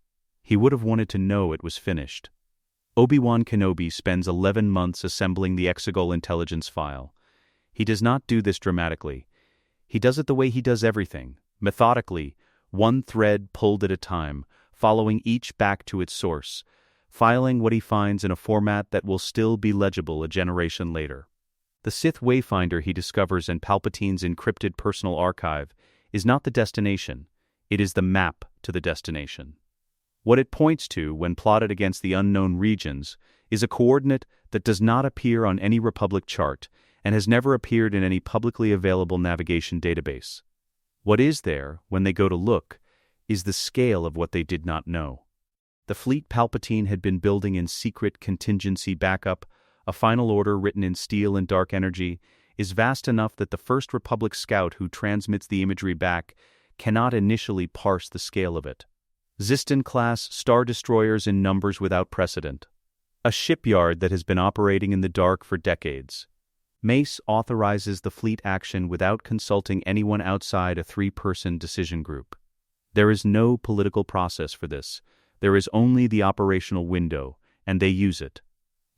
He would have wanted to know it was finished. Obi-Wan Kenobi spends 11 months assembling the Exegol intelligence file. He does not do this dramatically. He does it the way he does everything, methodically, one thread pulled at a time, following each back to its source, filing what he finds in a format that will still be legible a generation later. The Sith Wayfinder he discovers in Palpatine's encrypted personal archive is not the destination, it is the map to the destination. What it points to when plotted against the unknown regions is a coordinate that does not appear on any Republic chart and has never appeared in any publicly available navigation database. What is there, when they go to look, is the scale of what they did not know. The fleet Palpatine had been building in secret contingency backup, a final order written in steel and dark energy, is vast enough that the first Republic scout who transmits the imagery back cannot initially parse the scale of it. Ziston-class star destroyers in numbers without precedent. A shipyard that has been operating in the dark for decades. Mace authorizes the fleet action without consulting anyone outside a 3-person decision group. There is no political process for this. There is only the operational window, and they use it.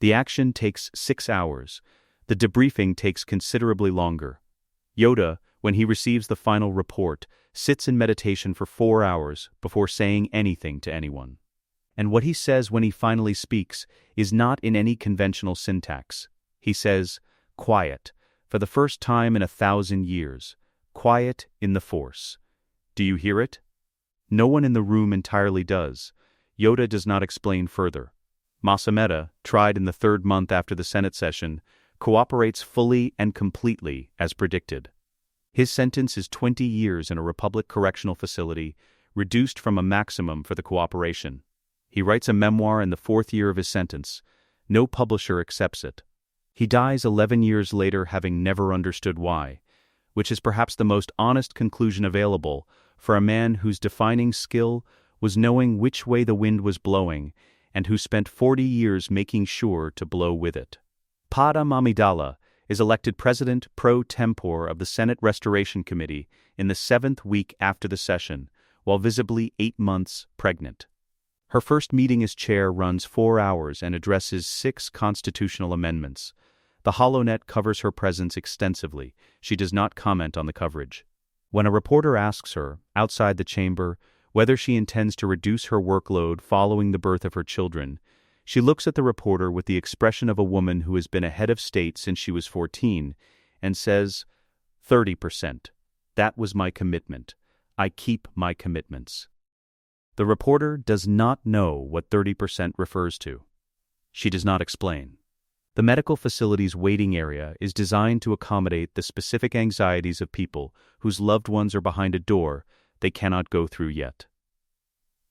The action takes 6 hours. The debriefing takes considerably longer. Yoda, when he receives the final report, sits in meditation for 4 hours before saying anything to anyone. And what he says when he finally speaks is not in any conventional syntax. He says, "Quiet, for the first time in 1,000 years. Quiet in the Force. Do you hear it?" No one in the room entirely does. Yoda does not explain further. Masameda, tried in the 3rd month after the Senate session, cooperates fully and completely as predicted. His sentence is 20 years in a Republic correctional facility, reduced from a maximum for the cooperation. He writes a memoir in the 4th year of his sentence. No publisher accepts it. He dies 11 years later, having never understood why, which is perhaps the most honest conclusion available for a man whose defining skill was knowing which way the wind was blowing and who spent 40 years making sure to blow with it. Padme Amidala is elected president pro tempore of the Senate Restoration Committee in the 7th week after the session, while visibly 8 months pregnant. Her first meeting as chair runs 4 hours and addresses 6 constitutional amendments. The HoloNet covers her presence extensively. She does not comment on the coverage. When a reporter asks her, outside the chamber, whether she intends to reduce her workload following the birth of her children, she looks at the reporter with the expression of a woman who has been a head of state since she was 14 and says, 30%. That was my commitment. I keep my commitments. The reporter does not know what 30% refers to. She does not explain. The medical facility's waiting area is designed to accommodate the specific anxieties of people whose loved ones are behind a door they cannot go through yet.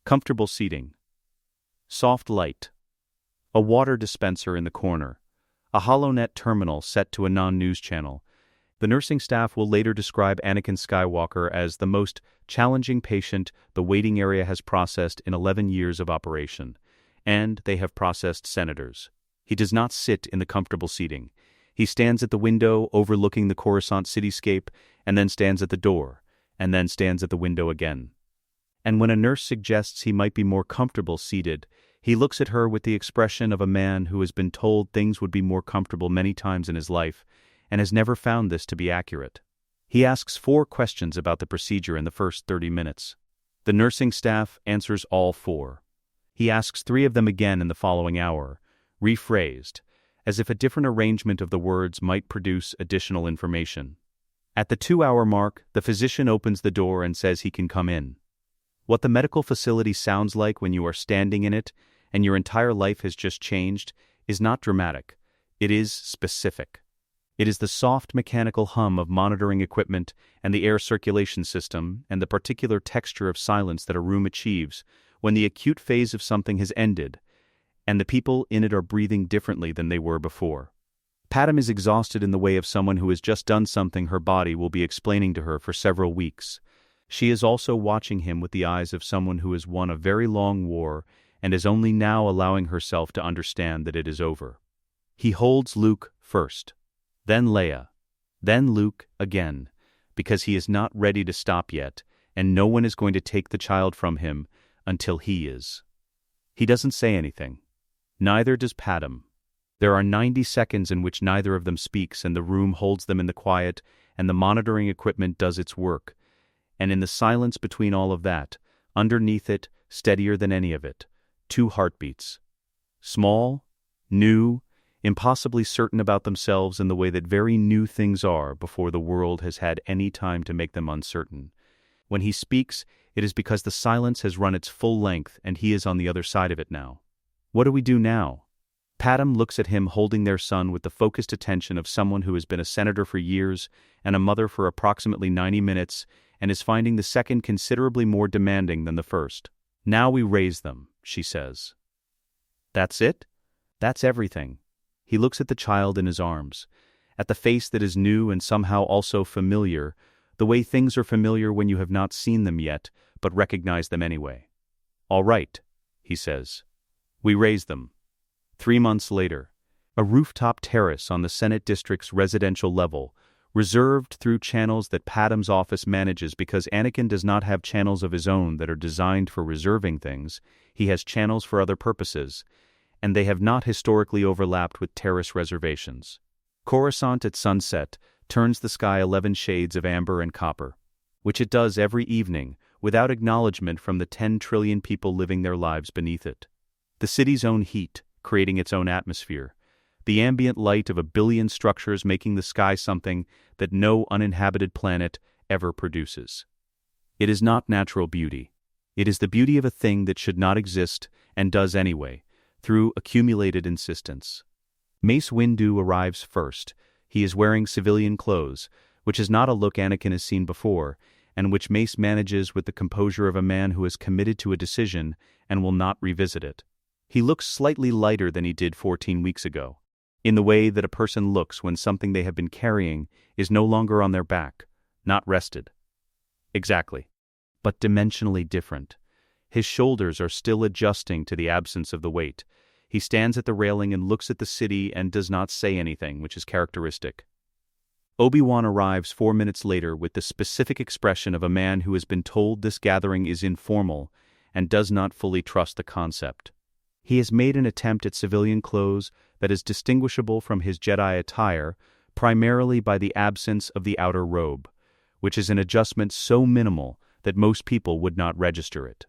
Comfortable seating. Soft light. A water dispenser in the corner. A HoloNet terminal set to a non-news channel. The nursing staff will later describe Anakin Skywalker as the most challenging patient the waiting area has processed in 11 years of operation, and they have processed senators. He does not sit in the comfortable seating. He stands at the window overlooking the Coruscant cityscape, and then stands at the door, and then stands at the window again. And when a nurse suggests he might be more comfortable seated, he looks at her with the expression of a man who has been told things would be more comfortable many times in his life, and has never found this to be accurate. He asks 4 questions about the procedure in the first 30 minutes. The nursing staff answers all 4. He asks 3 of them again in the following hour, rephrased, as if a different arrangement of the words might produce additional information. At the 2-hour mark, the physician opens the door and says he can come in. What the medical facility sounds like when you are standing in it and your entire life has just changed is not dramatic. It is specific. It is the soft mechanical hum of monitoring equipment and the air circulation system and the particular texture of silence that a room achieves when the acute phase of something has ended and the people in it are breathing differently than they were before. Padme is exhausted in the way of someone who has just done something her body will be explaining to her for several weeks. She is also watching him with the eyes of someone who has won a very long war and is only now allowing herself to understand that it is over. He holds Luke first, then Leia, then Luke again, because he is not ready to stop yet, and no one is going to take the child from him until he is. He doesn't say anything. Neither does Padme. There are 90 seconds in which neither of them speaks, and the room holds them in the quiet, and the monitoring equipment does its work. And in the silence between all of that, underneath it, steadier than any of it, 2 heartbeats. Small, new, impossibly certain about themselves in the way that very new things are before the world has had any time to make them uncertain. When he speaks, it is because the silence has run its full length and he is on the other side of it now. What do we do now? Padme looks at him holding their son with the focused attention of someone who has been a senator for years and a mother for approximately 90 minutes and is finding the second considerably more demanding than the first. Now we raise them, she says. That's it? That's everything. He looks at the child in his arms, at the face that is new and somehow also familiar, the way things are familiar when you have not seen them yet, but recognize them anyway. All right, he says. We raise them. 3 months later, a rooftop terrace on the Senate District's residential level, reserved through channels that Padme's office manages because Anakin does not have channels of his own that are designed for reserving things. He has channels for other purposes, and they have not historically overlapped with terrace reservations. Coruscant at sunset turns the sky 11 shades of amber and copper, which it does every evening without acknowledgement from the 10 trillion people living their lives beneath it. The city's own heat, creating its own atmosphere. The ambient light of a billion structures making the sky something that no uninhabited planet ever produces. It is not natural beauty. It is the beauty of a thing that should not exist and does anyway, through accumulated insistence. Mace Windu arrives first. He is wearing civilian clothes, which is not a look Anakin has seen before, and which Mace manages with the composure of a man who is committed to a decision and will not revisit it. He looks slightly lighter than he did 14 weeks ago, in the way that a person looks when something they have been carrying is no longer on their back, not rested. Exactly. But dimensionally different. His shoulders are still adjusting to the absence of the weight. He stands at the railing and looks at the city and does not say anything, which is characteristic. Obi-Wan arrives 4 minutes later with the specific expression of a man who has been told this gathering is informal and does not fully trust the concept. He has made an attempt at civilian clothes that is distinguishable from his Jedi attire primarily by the absence of the outer robe, which is an adjustment so minimal that most people would not register it.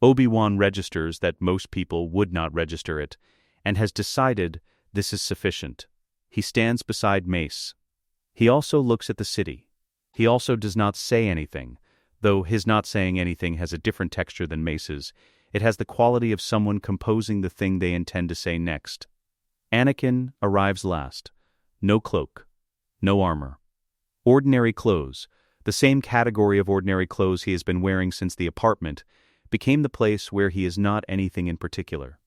Obi-Wan registers that most people would not register it, and has decided this is sufficient. He stands beside Mace. He also looks at the city. He also does not say anything, though his not saying anything has a different texture than Mace's. It has the quality of someone composing the thing they intend to say next. Anakin arrives last. No cloak. No armor. Ordinary clothes, the same category of ordinary clothes he has been wearing since the apartment, became the place where he is not anything in particular.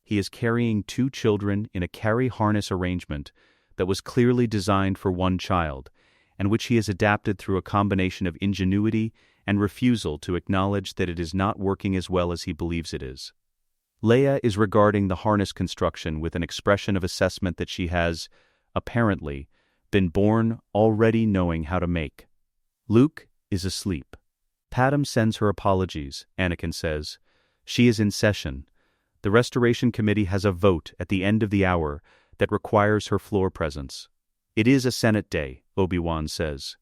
He is carrying 2 children in a carry harness arrangement that was clearly designed for one child, and which he has adapted through a combination of ingenuity and refusal to acknowledge that it is not working as well as he believes it is. Leia is regarding the harness construction with an expression of assessment that she has, apparently, been born already knowing how to make. Luke is asleep. Padme sends her apologies, Anakin says. She is in session. The Restoration Committee has a vote at the end of the hour that requires her floor presence. It is a Senate day, Obi-Wan says.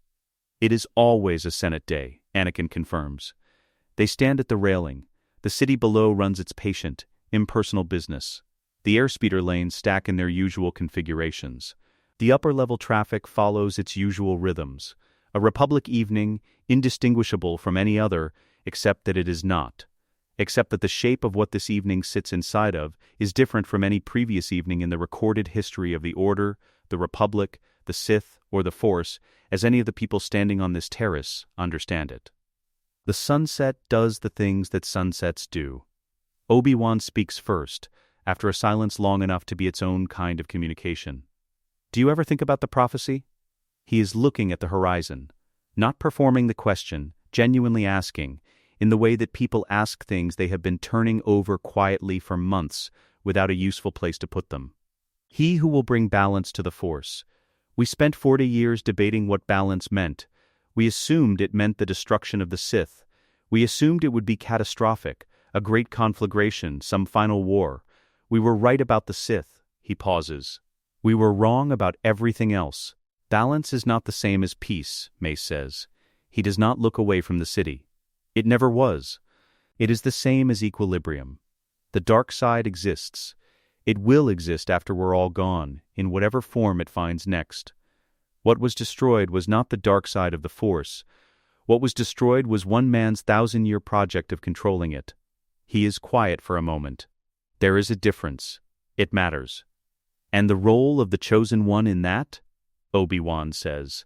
It is always a Senate day, Anakin confirms. They stand at the railing. The city below runs its patient, impersonal business. The airspeeder lanes stack in their usual configurations. The upper-level traffic follows its usual rhythms. A Republic evening, indistinguishable from any other, except that it is not. Except that the shape of what this evening sits inside of is different from any previous evening in the recorded history of the Order, the Republic, the Sith, or the Force, as any of the people standing on this terrace understand it. The sunset does the things that sunsets do. Obi-Wan speaks first, after a silence long enough to be its own kind of communication. Do you ever think about the prophecy? He is looking at the horizon, not performing the question, genuinely asking, in the way that people ask things they have been turning over quietly for months without a useful place to put them. He who will bring balance to the Force. We spent 40 years debating what balance meant. We assumed it meant the destruction of the Sith. We assumed it would be catastrophic, a great conflagration, some final war. We were right about the Sith. He pauses. We were wrong about everything else. Balance is not the same as peace, Mace says. He does not look away from the city. It never was. It is the same as equilibrium. The dark side exists. It will exist after we're all gone, in whatever form it finds next. What was destroyed was not the dark side of the Force. What was destroyed was one man's 1,000-year project of controlling it. He is quiet for a moment. There is a difference. It matters. And the role of the chosen one in that? Obi-Wan says.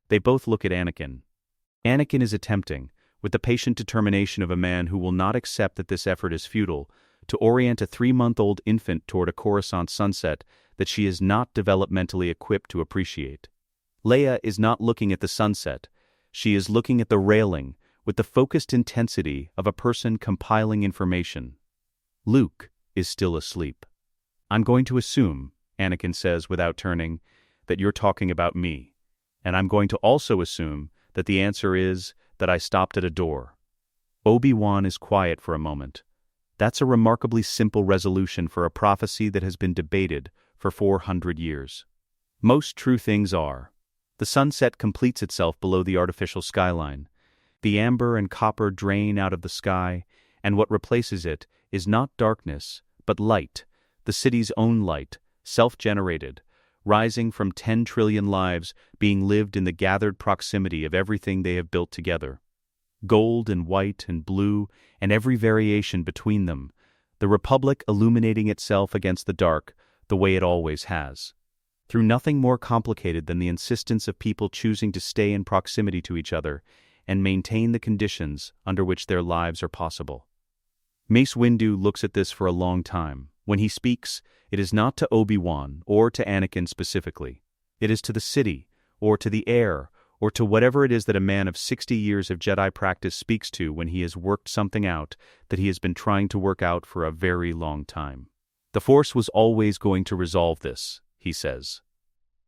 They both look at Anakin. Anakin is attempting, with the patient determination of a man who will not accept that this effort is futile, to orient a 3-month-old infant toward a Coruscant sunset that she is not developmentally equipped to appreciate. Leia is not looking at the sunset. She is looking at the railing with the focused intensity of a person compiling information. Luke is still asleep. I'm going to assume, Anakin says without turning, that you're talking about me. And I'm going to also assume that the answer is that I stopped at a door. Obi-Wan is quiet for a moment. That's a remarkably simple resolution for a prophecy that has been debated for 400 years. Most true things are. The sunset completes itself below the artificial skyline. The amber and copper drain out of the sky, and what replaces it is not darkness, but light, the city's own light, self-generated, rising from 10 trillion lives being lived in the gathered proximity of everything they have built together. Gold and white and blue, and every variation between them, the Republic illuminating itself against the dark the way it always has. Through nothing more complicated than the insistence of people choosing to stay in proximity to each other and maintain the conditions under which their lives are possible. Mace Windu looks at this for a long time. When he speaks, it is not to Obi-Wan or to Anakin specifically. It is to the city, or to the air, or to whatever it is that a man of 60 years of Jedi practice speaks to when he has worked something out that he has been trying to work out for a very long time. The Force was always going to resolve this, he says.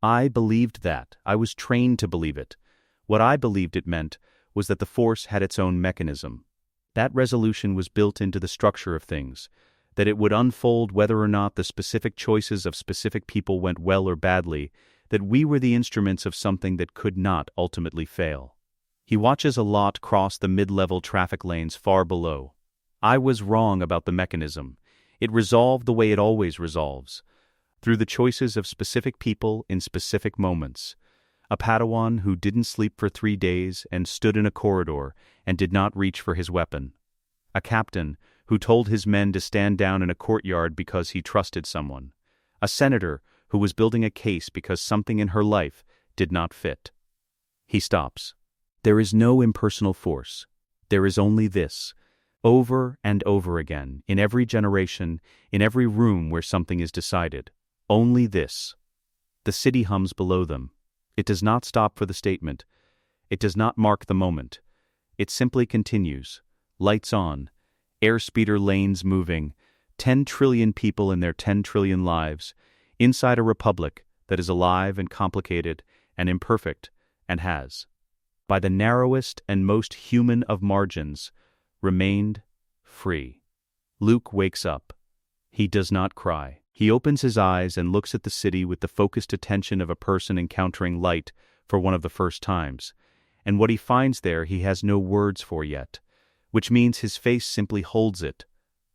I believed that. I was trained to believe it. What I believed it meant was that the Force had its own mechanism. That resolution was built into the structure of things, that it would unfold whether or not the specific choices of specific people went well or badly, that we were the instruments of something that could not ultimately fail. He watches a lot cross the mid-level traffic lanes far below. I was wrong about the mechanism. It resolved the way it always resolves, through the choices of specific people in specific moments. A Padawan who didn't sleep for 3 days and stood in a corridor and did not reach for his weapon. A captain who told his men to stand down in a courtyard because he trusted someone. A senator who was building a case because something in her life did not fit. He stops. There is no impersonal force. There is only this, over and over again, in every generation, in every room where something is decided. Only this. The city hums below them. It does not stop for the statement. It does not mark the moment. It simply continues. Lights on. Airspeeder lanes moving. 10 trillion people in their 10 trillion lives. Inside a republic that is alive and complicated and imperfect and has, by the narrowest and most human of margins, remained free. Luke wakes up. He does not cry. He opens his eyes and looks at the city with the focused attention of a person encountering light for one of the first times, and what he finds there he has no words for yet, which means his face simply holds it,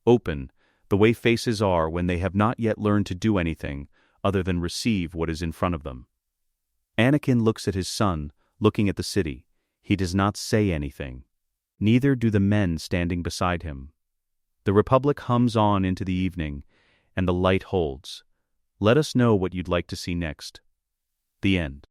open, the way faces are when they have not yet learned to do anything other than receive what is in front of them. Anakin looks at his son, looking at the city. He does not say anything. Neither do the men standing beside him. The Republic hums on into the evening, and the light holds. Let us know what you'd like to see next. The end.